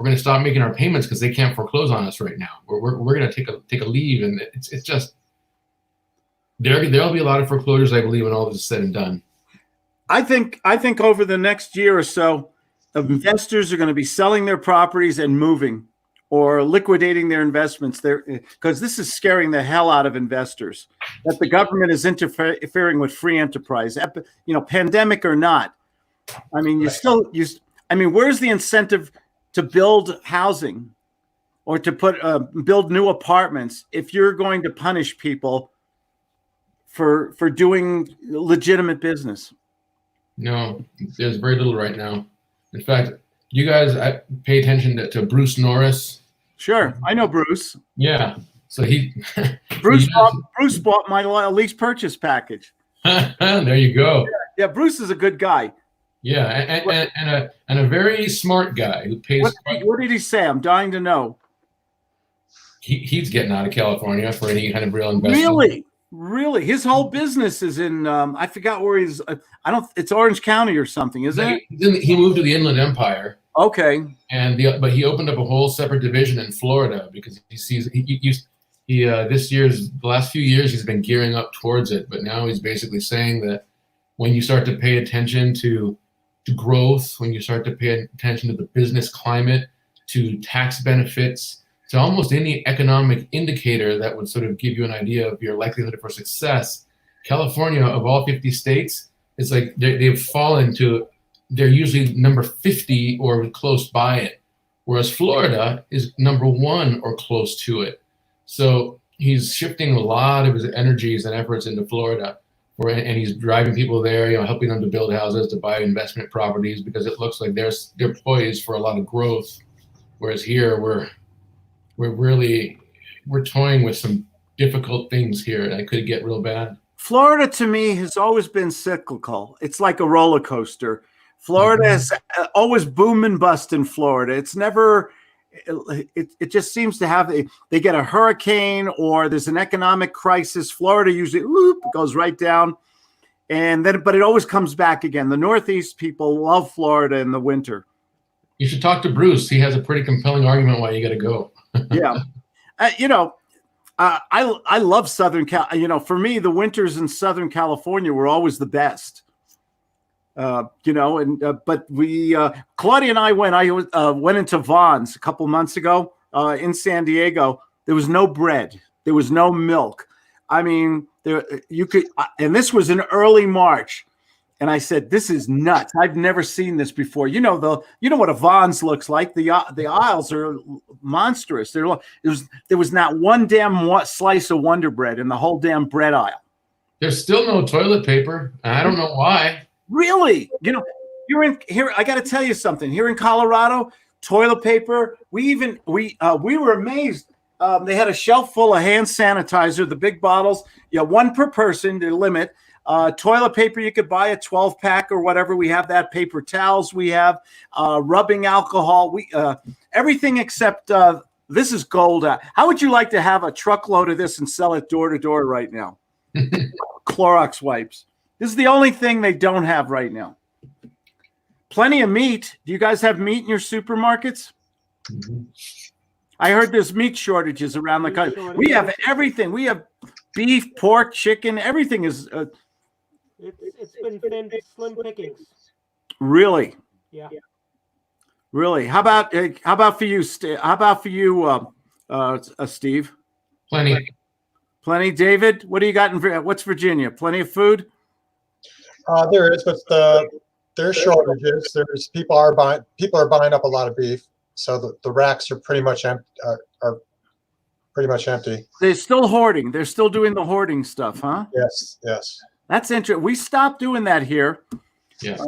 S5: we're going to stop making our payments because they can't foreclose on us right now. We're going to take a leave, and it's just there'll be a lot of foreclosures, I believe, when all this is said and done.
S1: I think over the next year or so, investors are going to be selling their properties and moving, or liquidating their investments there, because this is scaring the hell out of investors, that the government is interfering with free enterprise, pandemic or not. I mean, where's the incentive to build housing or to build new apartments if you're going to punish people for doing legitimate business?
S5: No, there's very little right now. In fact, you guys pay attention to Bruce Norris.
S1: Sure, I know Bruce.
S5: Yeah, so
S1: Bruce bought my lease purchase package.
S5: There you go.
S1: Yeah, Bruce is a good guy.
S5: Yeah, and a very smart guy who pays.
S1: What did he say? I'm dying to know.
S5: He's getting out of California for any kind of real investment.
S1: Really, his whole business is in. I forgot where he's. It's Orange County or something, isn't it?
S5: He moved to the Inland Empire.
S1: Okay.
S5: But he opened up a whole separate division in Florida because he sees the last few years he's been gearing up towards it, but now he's basically saying that when you start to pay attention to growth, when you start to pay attention to the business climate, to tax benefits, to almost any economic indicator that would sort of give you an idea of your likelihood for success, California, of all 50 states, it's like they've fallen to. They're usually number 50 or close by it, whereas Florida is number 1 or close to it. So he's shifting a lot of his energies and efforts into Florida, and he's driving people there, helping them to build houses, to buy investment properties, because it looks like they're poised for a lot of growth. Whereas here we're toying with some difficult things here that could get real bad.
S1: Florida to me has always been cyclical. It's like a roller coaster. Florida is always boom and bust in Florida. It's never, it just seems to have, they get a hurricane or there's an economic crisis. Florida usually goes right down, but it always comes back again. The Northeast people love Florida in the winter.
S5: You should talk to Bruce. He has a pretty compelling argument why you got to go.
S1: Yeah. I love Southern Cal. For me, the winters in Southern California were always the best. But Claudia and I went into Vaughn's a couple months ago in San Diego. There was no bread. There was no milk. I mean, and this was in early March. And I said, this is nuts. I've never seen this before. You know what a Vaughn's looks like. The aisles are monstrous. There was not one damn slice of Wonder Bread in the whole damn bread aisle.
S5: There's still no toilet paper. I don't know why.
S1: Really? You're in here. I got to tell you something. Here in Colorado, toilet paper. We were amazed. They had a shelf full of hand sanitizer, the big bottles. One per person, the limit. Toilet paper you could buy a 12-pack or whatever. We have that. Paper towels. We have rubbing alcohol. Everything except this is gold. How would you like to have a truckload of this and sell it door to door right now? Clorox wipes. This is the only thing they don't have right now. Plenty of meat. Do you guys have meat in your supermarkets? Mm-hmm. I heard there's meat shortages around the country. We have everything. We have beef, pork, chicken. Everything is.
S2: It's been slim pickings.
S1: Really?
S2: Yeah.
S1: Really? How about for you? How about for you, Steve? Plenty. David, what do you got in? What's Virginia? Plenty of food.
S6: There is, but there's shortages. People are buying up a lot of beef, so the racks are pretty much empty. Are pretty much empty.
S1: They're still hoarding. They're still doing the hoarding stuff, huh?
S6: Yes.
S1: That's interesting. We stopped doing that here.
S5: Yeah.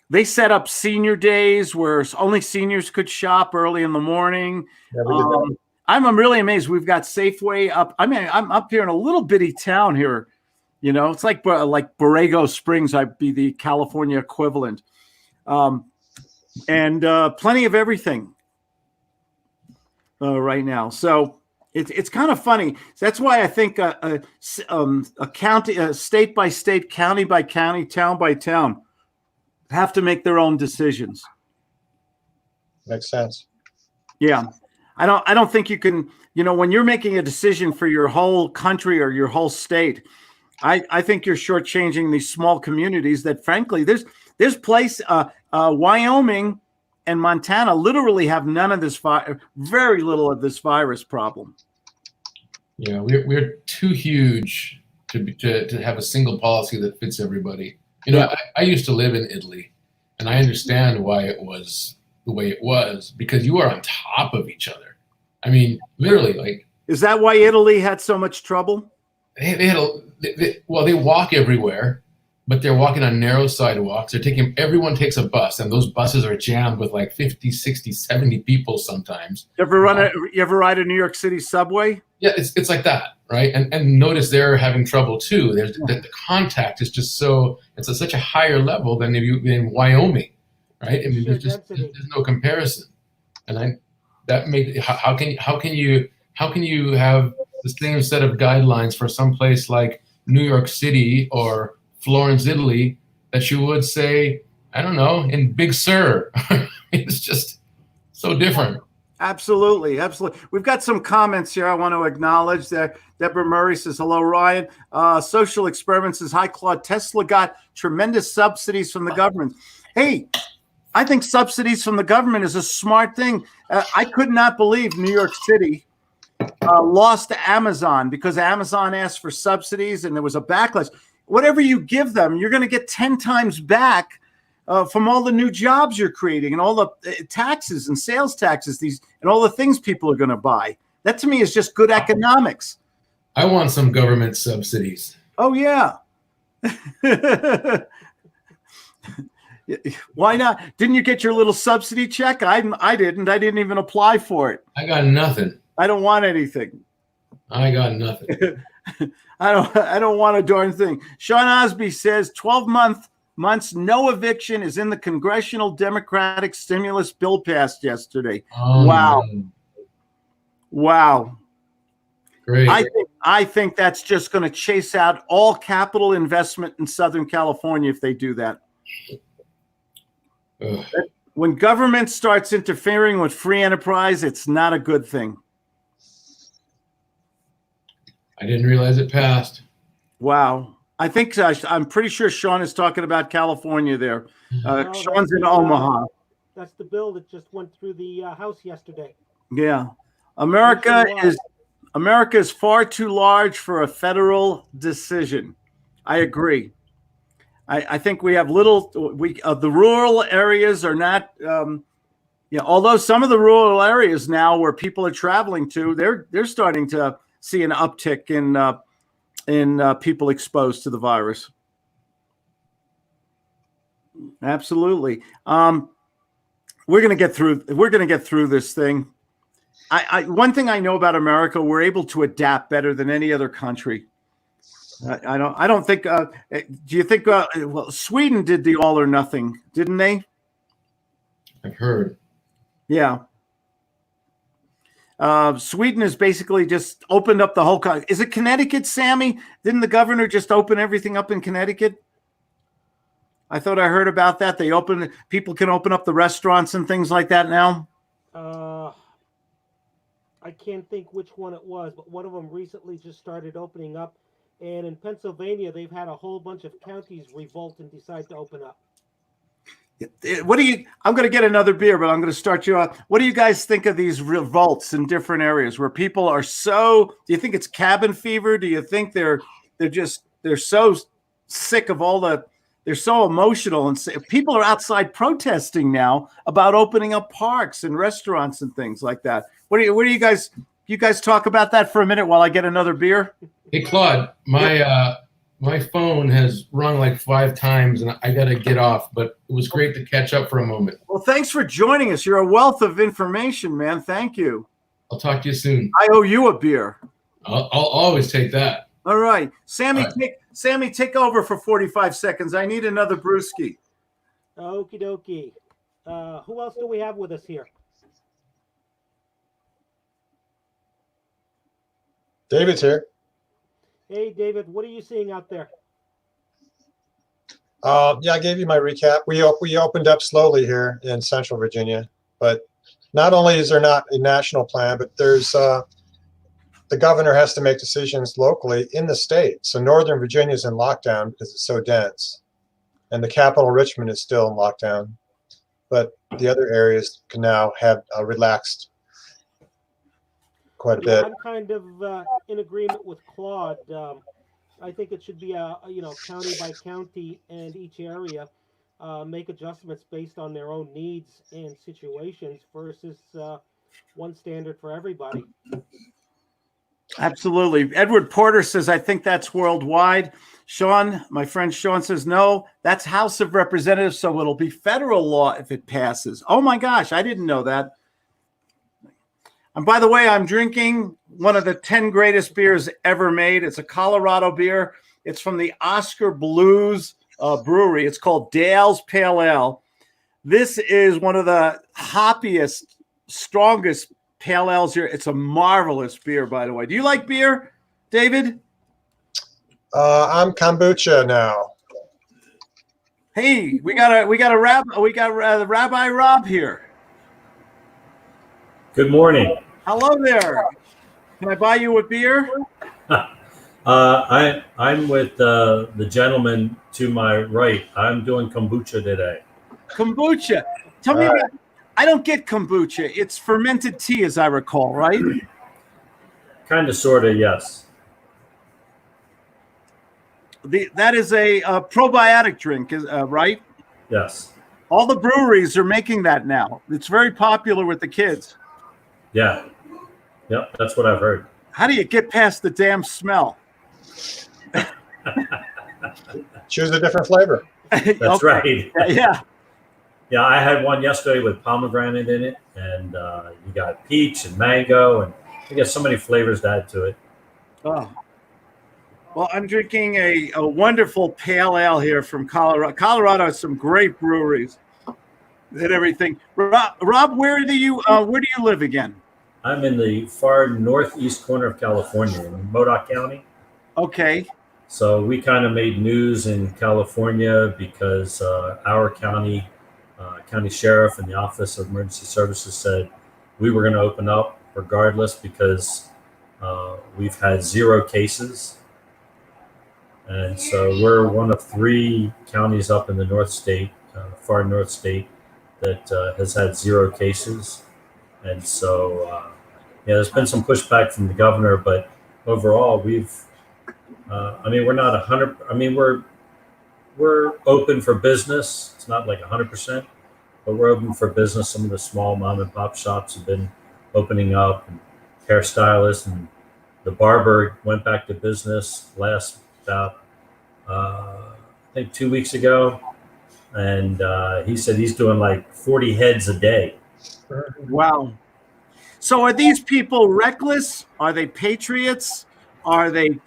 S1: They set up senior days where only seniors could shop early in the morning.
S6: Yeah, we did that.
S1: I'm really amazed. We've got Safeway up. I mean, I'm up here in a little bitty town here. It's like Borrego Springs. I'd be the California equivalent. And plenty of everything right now. So it's kind of funny. That's why I think a county, state by state, county by county, town by town have to make their own decisions.
S6: Makes sense.
S1: Yeah. I don't think you can, when you're making a decision for your whole country or your whole state, I think you're shortchanging these small communities that, frankly, there's Wyoming and Montana literally have none of this very little of this virus problem.
S5: Yeah, we're too huge to have a single policy that fits everybody.
S1: Yeah.
S5: I used to live in Italy, and I understand why it was the way it was, because you are on top of each other. I mean, literally, like.
S1: Is that why Italy had so much trouble?
S5: They walk everywhere, but they're walking on narrow sidewalks. Everyone takes a bus, and those buses are jammed with like 50, 60, 70 people sometimes.
S1: You ever ride a New York City subway?
S5: Yeah, it's like that, right? And notice they're having trouble too. The contact is just it's such a higher level than in Wyoming, right? I mean, there's no comparison. And how can you have the same set of guidelines for some place like New York City or Florence, Italy, that you would say, I don't know, in Big Sur? It's just so different.
S1: Absolutely. We've got some comments here I want to acknowledge. Deborah Murray says, hello, Ryan. Social Experiments says, hi, Claude. Tesla got tremendous subsidies from the government. Hey, I think subsidies from the government is a smart thing. I could not believe New York City lost to Amazon because Amazon asked for subsidies and there was a backlash. Whatever you give them, you're going to get 10 times back from all the new jobs you're creating and all the taxes and sales taxes, and all the things people are going to buy. That to me is just good economics.
S5: I want some government subsidies.
S1: Oh, yeah. Why not? Didn't you get your little subsidy check? I didn't. I didn't even apply for it.
S5: I got nothing.
S1: I don't want anything.
S5: I got nothing.
S1: I don't want a darn thing. Sean Osby says 12 months, no eviction is in the congressional Democratic stimulus bill passed yesterday.
S5: Oh,
S1: wow.
S5: Man.
S1: Wow.
S5: Great.
S1: I think that's just going to chase out all capital investment in Southern California if they do that.
S5: Ugh.
S1: When government starts interfering with free enterprise, it's not a good thing.
S5: I didn't realize it passed.
S1: Wow. I'm pretty sure Sean is talking about California there.
S2: No,
S1: Sean's in Omaha.
S2: That's the bill that just went through the House yesterday.
S1: Yeah. America is far too large for a federal decision. I agree. I think we have the rural areas are not, although some of the rural areas now where people are traveling to, they're starting to see an uptick in people exposed to the virus. Absolutely. We're going to get through this thing. One thing I know about America, we're able to adapt better than any other country. I don't think. Do you think? Well, Sweden did the all or nothing, didn't they?
S5: I've heard.
S1: Yeah. Sweden has basically just opened up the whole country. Is it Connecticut, Sammy? Didn't the governor just open everything up in Connecticut? I thought I heard about that. People can open up the restaurants and things like that now.
S2: I can't think which one it was, but one of them recently just started opening up. And in Pennsylvania, they've had a whole bunch of counties revolt and decide to open up.
S1: I'm going to get another beer, but I'm going to start you off. What do you guys think of these revolts in different areas where people are do you think it's cabin fever? Do you think they're so sick of they're so emotional and people are outside protesting now about opening up parks and restaurants and things like that. What do you guys talk about that for a minute while I get another beer?
S5: Hey, Claude, my phone has rung like 5 times and I got to get off, but it was great to catch up for a moment.
S1: Well, thanks for joining us. You're a wealth of information, man. Thank you.
S5: I'll talk to you soon.
S1: I owe you a beer.
S5: I'll always take that.
S1: All right. Sammy,
S5: All right.
S1: Sammy, take over for 45 seconds. I need another brewski.
S2: Okie dokie. Who else do we have with us here?
S6: David's here.
S2: Hey, David, what are you seeing out there?
S6: Yeah, I gave you my recap. We opened up slowly here in Central Virginia, but not only is there not a national plan, but there's the governor has to make decisions locally in the state. So Northern Virginia is in lockdown because it's so dense, and the capital, Richmond, is still in lockdown. But the other areas can now have relaxed quite a
S2: Yeah,
S6: bit.
S2: I'm kind of in agreement with Claude. I think it should be county by county, and each area make adjustments based on their own needs and situations versus one standard for everybody.
S1: Absolutely. Edward Porter says, I think that's worldwide. Sean, my friend Sean says, no, that's House of Representatives, so it'll be federal law if it passes. Oh my gosh, I didn't know that. And by the way, I'm drinking one of the 10 greatest beers ever made. It's a Colorado beer. It's from the Oscar Blues Brewery. It's called Dale's Pale Ale. This is one of the hoppiest, strongest pale ales here. It's a marvelous beer, by the way. Do you like beer, David?
S6: I'm kombucha now.
S1: Hey, we got Rabbi Rob here.
S7: Good morning.
S1: Hello there. Can I buy you a beer?
S7: I'm with the gentleman to my right. I'm doing kombucha today.
S1: Kombucha. Tell me about. I don't get kombucha. It's fermented tea, as I recall, right?
S7: Kind of, sort of, yes.
S1: That is a probiotic drink, right?
S7: Yes.
S1: All the breweries are making that now. It's very popular with the kids.
S7: Yeah. Yep, that's what I've heard.
S1: How do you get past the damn smell?
S6: Choose a different flavor.
S7: That's
S1: Okay.
S7: right.
S1: Yeah.
S7: Yeah, I had one yesterday with pomegranate in it, and you got peach and mango, and I guess so many flavors to add to it.
S1: Oh. Well, I'm drinking a wonderful pale ale here from Colorado. Colorado has some great breweries and everything. Rob, where do you live again?
S7: I'm in the far northeast corner of California, in Modoc County.
S1: Okay.
S7: So we kind of made news in California because our county sheriff and the Office of Emergency Services said we were going to open up regardless because we've had 0 cases. And so we're one of 3 counties up in the far north state that has had 0 cases. And so, there's been some pushback from the governor, but overall we're not 100. We're open for business. It's not like 100%, but we're open for business. Some of the small mom and pop shops have been opening up, and hairstylists, and the barber went back to business about I think 2 weeks ago, and he said he's doing like 40 heads a day.
S1: Wow. So are these people reckless? Are they patriots? Are they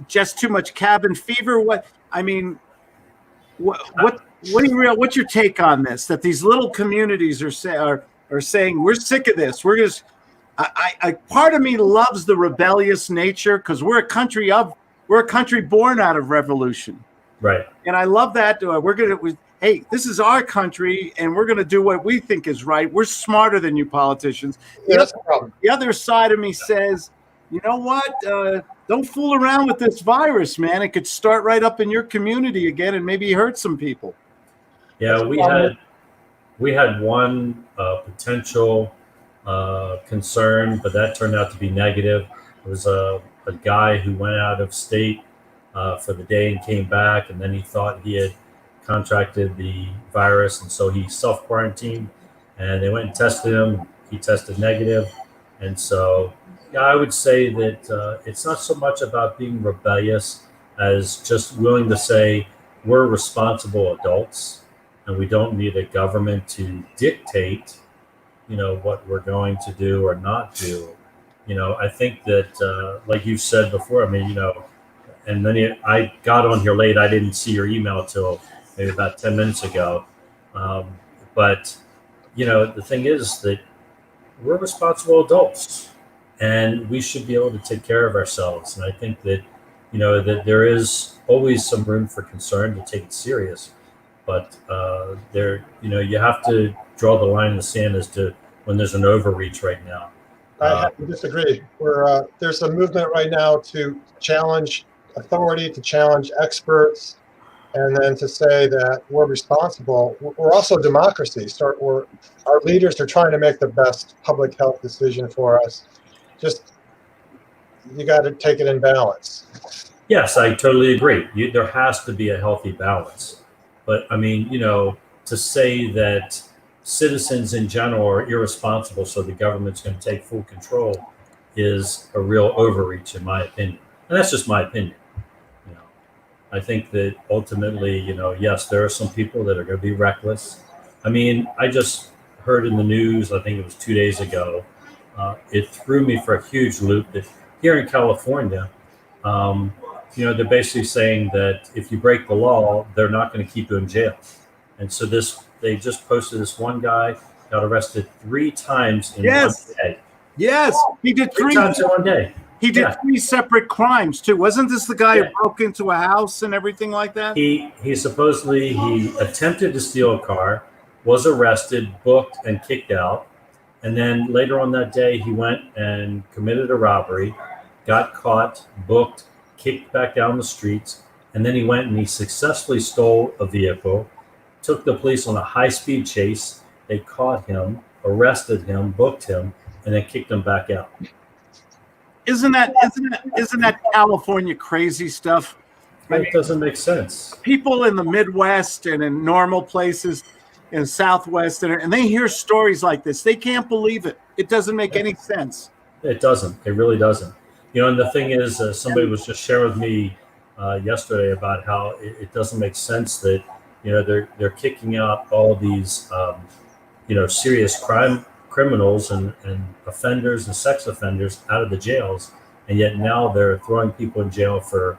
S1: just too much cabin fever? What what's your take on this? That these little communities are saying we're sick of this. We're just part of me loves the rebellious nature because we're a country born out of revolution,
S7: Right.
S1: and I love that. Hey, this is our country, and we're going to do what we think is right. We're smarter than you politicians.
S6: Yeah, that's the problem.
S1: The other side of me says, you know what? Don't fool around with this virus, man. It could start right up in your community again and maybe hurt some people.
S7: Yeah, we had one potential concern, but that turned out to be negative. It was a guy who went out of state for the day and came back, and then he thought he had contracted the virus, and so he self-quarantined, and they went and tested him. He tested negative. And so I would say that it's not so much about being rebellious as just willing to say we're responsible adults and we don't need a government to dictate, what we're going to do or not do. I think that, like you said before, and then I got on here late. I didn't see your email till maybe about 10 minutes ago. But the thing is that we're responsible adults and we should be able to take care of ourselves. And I think that, that there is always some room for concern to take it serious. But you have to draw the line in the sand as to when there's an overreach right now.
S6: I have to disagree. There's a movement right now to challenge authority, to challenge experts, and then to say that we're responsible. We're also a democracy. Our leaders are trying to make the best public health decision for us. Just, you got to take it in balance.
S7: Yes, I totally agree. There has to be a healthy balance. But I mean, to say that citizens in general are irresponsible, so the government's going to take full control, is a real overreach, in my opinion. And that's just my opinion. I think that ultimately, yes, there are some people that are going to be reckless. I mean, I just heard in the news, I think it was 2 days ago, it threw me for a huge loop that here in California, they're basically saying that if you break the law, they're not going to keep you in jail. And so they just posted this one guy got arrested 3 times in one day.
S1: Yes, he did
S7: 3 times in one day.
S1: He did 3 separate crimes too. Wasn't this the guy who broke into a house and everything like that?
S7: He supposedly attempted to steal a car, was arrested, booked, and kicked out. And then later on that day, he went and committed a robbery, got caught, booked, kicked back down the streets, and then he went and he successfully stole a vehicle, took the police on a high-speed chase. They caught him, arrested him, booked him, and then kicked him back out.
S1: Isn't that California crazy stuff?
S7: It doesn't make sense.
S1: People in the Midwest and in normal places in Southwest, and they hear stories like this. They can't believe it. It doesn't make any sense.
S7: It doesn't. It really doesn't. And the thing is, somebody was just sharing with me yesterday about how it doesn't make sense that they're kicking out all these serious criminals and offenders and sex offenders out of the jails, and yet now they're throwing people in jail for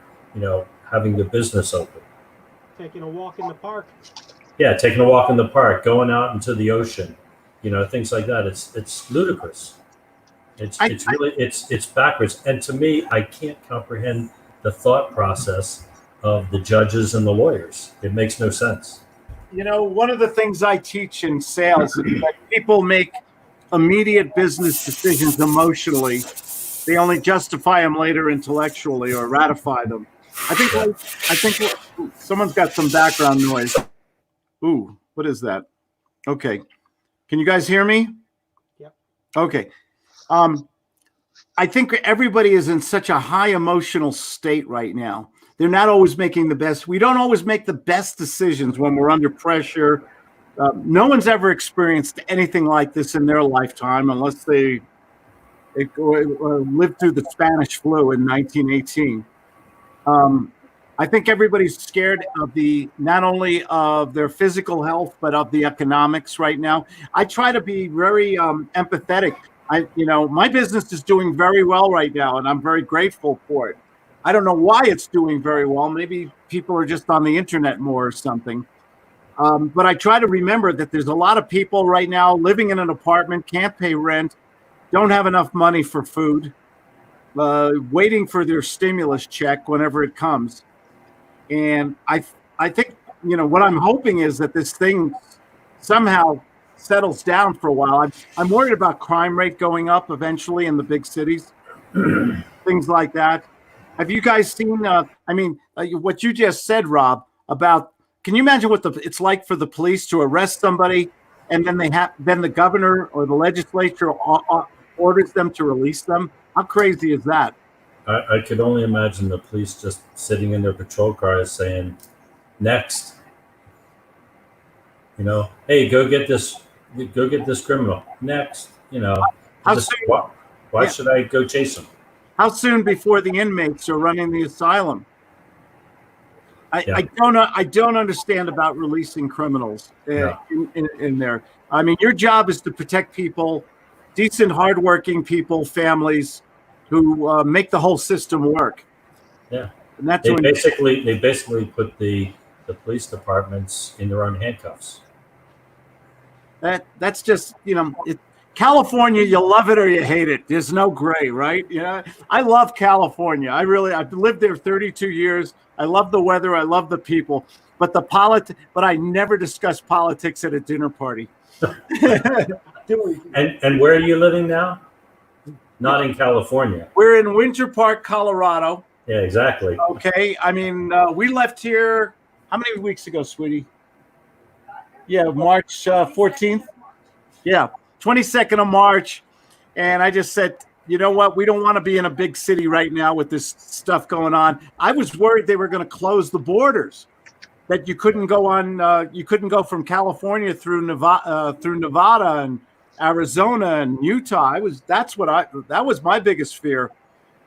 S7: having their business open,
S2: taking a walk in the park.
S7: Yeah, taking a walk in the park, going out into the ocean, things like that. It's ludicrous. It's backwards. And to me, I can't comprehend the thought process of the judges and the lawyers. It makes no sense.
S1: One of the things I teach in sales is that people make immediate business decisions emotionally. They only justify them later intellectually or ratify them. I think someone's got some background noise. Ooh, what is that? Okay. Can you guys hear me?
S2: Yep.
S1: Okay. I think everybody is in such a high emotional state right now. They're not always making the best. We don't always make the best decisions when we're under pressure. No one's ever experienced anything like this in their lifetime unless they lived through the Spanish flu in 1918. I think everybody's scared of not only of their physical health, but of the economics right now. I try to be very empathetic. My business is doing very well right now, and I'm very grateful for it. I don't know why it's doing very well. Maybe people are just on the internet more or something. But I try to remember that there's a lot of people right now living in an apartment, can't pay rent, don't have enough money for food, waiting for their stimulus check whenever it comes. And I think, what I'm hoping is that this thing somehow settles down for a while. I'm worried about crime rate going up eventually in the big cities, things like that. Have you guys seen, what you just said, Rob, about, can you imagine what it's like for the police to arrest somebody and then the governor or the legislature orders them to release them? How crazy is that?
S7: I could only imagine the police just sitting in their patrol cars saying, next, hey, go get this criminal. Next, why should I go chase him?
S1: How soon before the inmates are running the asylum? I don't understand about releasing criminals in there. I mean, your job is to protect people, decent, hardworking people, families who make the whole system work.
S7: Yeah,
S1: and that's
S7: they basically put the police departments in their own handcuffs.
S1: That's just California, you love it or you hate it. There's no gray, right? I love California. I've lived there 32 years. I love the weather. I love the people. But but I never discuss politics at a dinner party.
S7: And where are you living now? Not in California.
S1: We're in Winter Park, Colorado.
S7: Yeah, exactly.
S1: Okay. I mean, we left here how many weeks ago, sweetie? Yeah, March 14th. Yeah, 22nd of March. And I just said, you know what? We don't want to be in a big city right now with this stuff going on. I was worried they were going to close the borders, that you couldn't go from California through Nevada and Arizona and Utah. That was my biggest fear.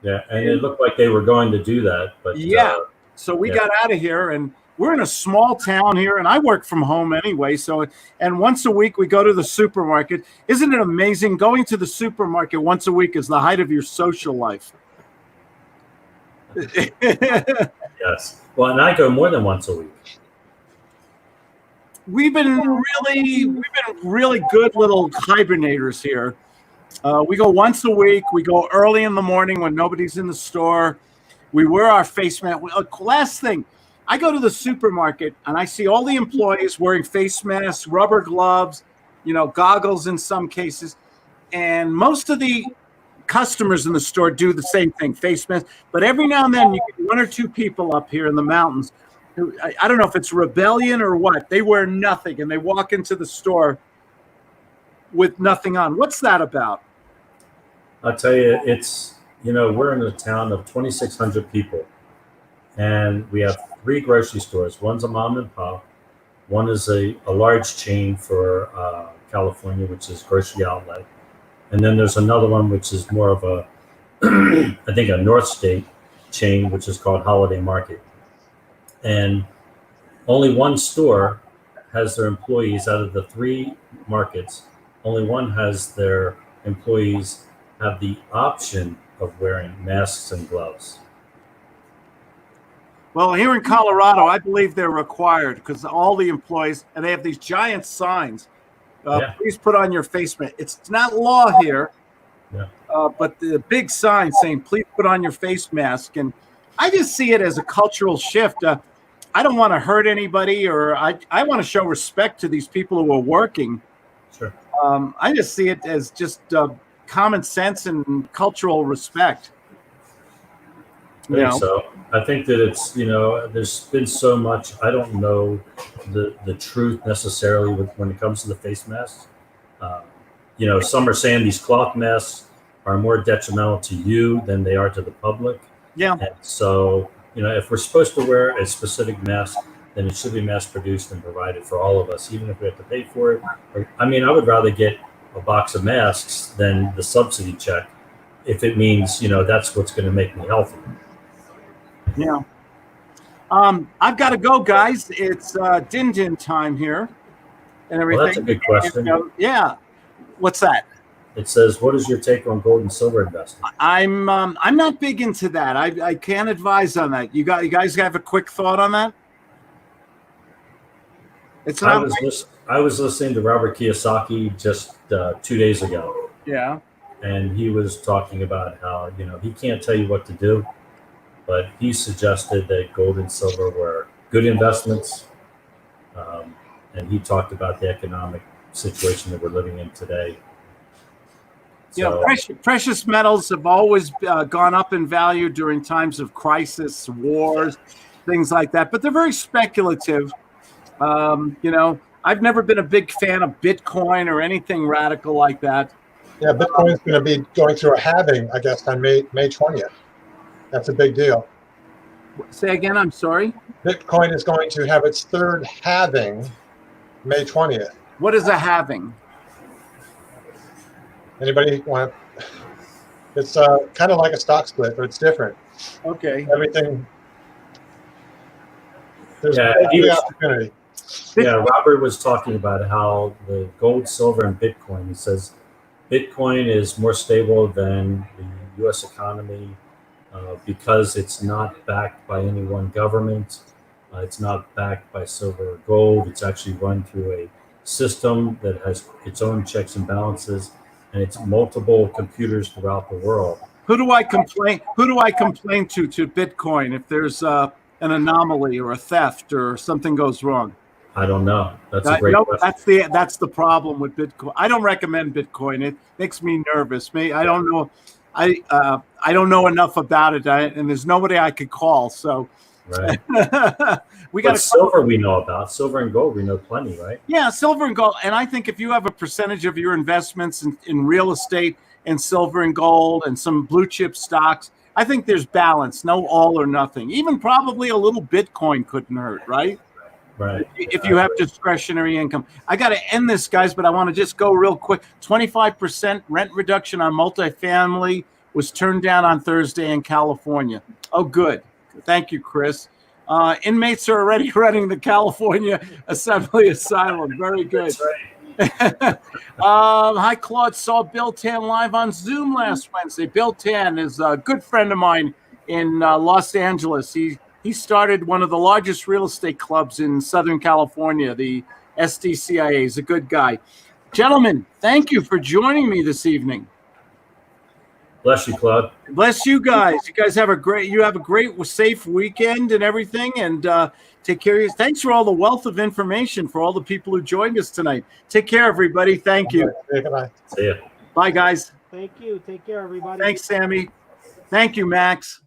S7: Yeah, and it looked like they were going to do that, but
S1: yeah. So we got out of here, and we're in a small town here, and I work from home anyway. So, and once a week we go to the supermarket. Isn't it amazing? Going to the supermarket once a week is the height of your social life.
S7: yes. Well, and I go more than once a week.
S1: We've been really good little hibernators here. We go once a week. We go early in the morning when nobody's in the store. We wear our face mask. Last thing, I go to the supermarket and I see all the employees wearing face masks, rubber gloves, goggles in some cases. And most of the customers in the store do the same thing, face masks. But every now and then you get one or two people up here in the mountains who, I don't know if it's rebellion or what. They wear nothing and they walk into the store with nothing on. What's that about?
S7: I'll tell you, it's, we're in a town of 2,600 people, and we have 3 grocery stores. One's a mom and pop. One is a large chain for California, which is Grocery Outlet. And then there's another one, which is more of a, I think, a North State chain, which is called Holiday Market. And only one store has their employees out of the 3 markets. Only one has their employees have the option of wearing masks and gloves.
S1: Well, here in Colorado, I believe they're required because all the employees, and they have these giant signs. Please put on your face mask. It's not law here, but the big sign saying, please put on your face mask. And I just see it as a cultural shift. I don't want to hurt anybody, or I want to show respect to these people who are working.
S7: Sure.
S1: I just see it as just common sense and cultural respect.
S7: So I think that it's, there's been so much, I don't know the truth necessarily when it comes to the face masks. Some are saying these cloth masks are more detrimental to you than they are to the public.
S1: Yeah.
S7: And so, if we're supposed to wear a specific mask, then it should be mass produced and provided for all of us, even if we have to pay for it. I would rather get a box of masks than the subsidy check if it means, that's what's going to make me healthy.
S1: Yeah. I've got to go, guys. It's din time here and everything.
S7: Well, that's a good question.
S1: Yeah. What's that?
S7: It says, what is your take on gold and silver investing?
S1: I'm not big into that. I can't advise on that. You guys have a quick thought on that? It's not.
S7: I was listening to Robert Kiyosaki just 2 days ago.
S1: Yeah.
S7: And he was talking about how, he can't tell you what to do, but he suggested that gold and silver were good investments. And he talked about the economic situation that we're living in today. So,
S1: precious metals have always gone up in value during times of crisis, wars, things like that. But they're very speculative. I've never been a big fan of Bitcoin or anything radical like that.
S6: Yeah, Bitcoin's going to be going through a halving, I guess, on May 20th. That's a big deal.
S1: Say again, I'm sorry?
S6: Bitcoin is going to have its 3rd halving May 20th.
S1: What is a halving?
S6: Anybody want to? It's kind of like a stock split, but it's different.
S1: Okay.
S6: Everything. There's opportunity.
S7: Yeah, Robert was talking about how the gold, silver, and Bitcoin. He says Bitcoin is more stable than the U.S. economy because it's not backed by any one government. It's not backed by silver or gold. It's actually run through a system that has its own checks and balances, and it's multiple computers throughout the world.
S1: Who do I complain to Bitcoin if there's an anomaly or a theft or something goes wrong?
S7: I don't know. That's a great
S1: Nope,
S7: question.
S1: that's the problem with Bitcoin. I don't recommend Bitcoin. It makes me nervous. I don't know. I don't know enough about it, and there's nobody I could call. So
S7: Right.
S1: we
S7: But
S1: got
S7: silver we know about. Silver and gold we know plenty, right?
S1: Yeah, silver and gold. And I think if you have a percentage of your investments in real estate and silver and gold and some blue chip stocks, I think there's balance, no all or nothing. Even probably a little Bitcoin couldn't hurt, right?
S7: Right.
S1: If you have discretionary income. I got to end this, guys, but I want to just go real quick. 25% rent reduction on multifamily was turned down on Thursday in California. Oh, good. Thank you, Chris. Inmates are already renting the California Assembly Asylum. Very good.
S7: That's right.
S1: Hi, Claude. Saw Bill Tan live on Zoom last Wednesday. Bill Tan is a good friend of mine in Los Angeles. He started one of the largest real estate clubs in Southern California, the SDCIA. He's a good guy. Gentlemen, thank you for joining me this evening.
S7: Bless you, Claude.
S1: Bless you guys. You guys have a great, safe weekend and everything. And take care of you. Thanks for all the wealth of information for all the people who joined us tonight. Take care, everybody. Thank you.
S6: Goodbye.
S7: See ya.
S1: Bye, guys.
S2: Thank you. Take care, everybody.
S1: Thanks, Sammy. Thank you, Max.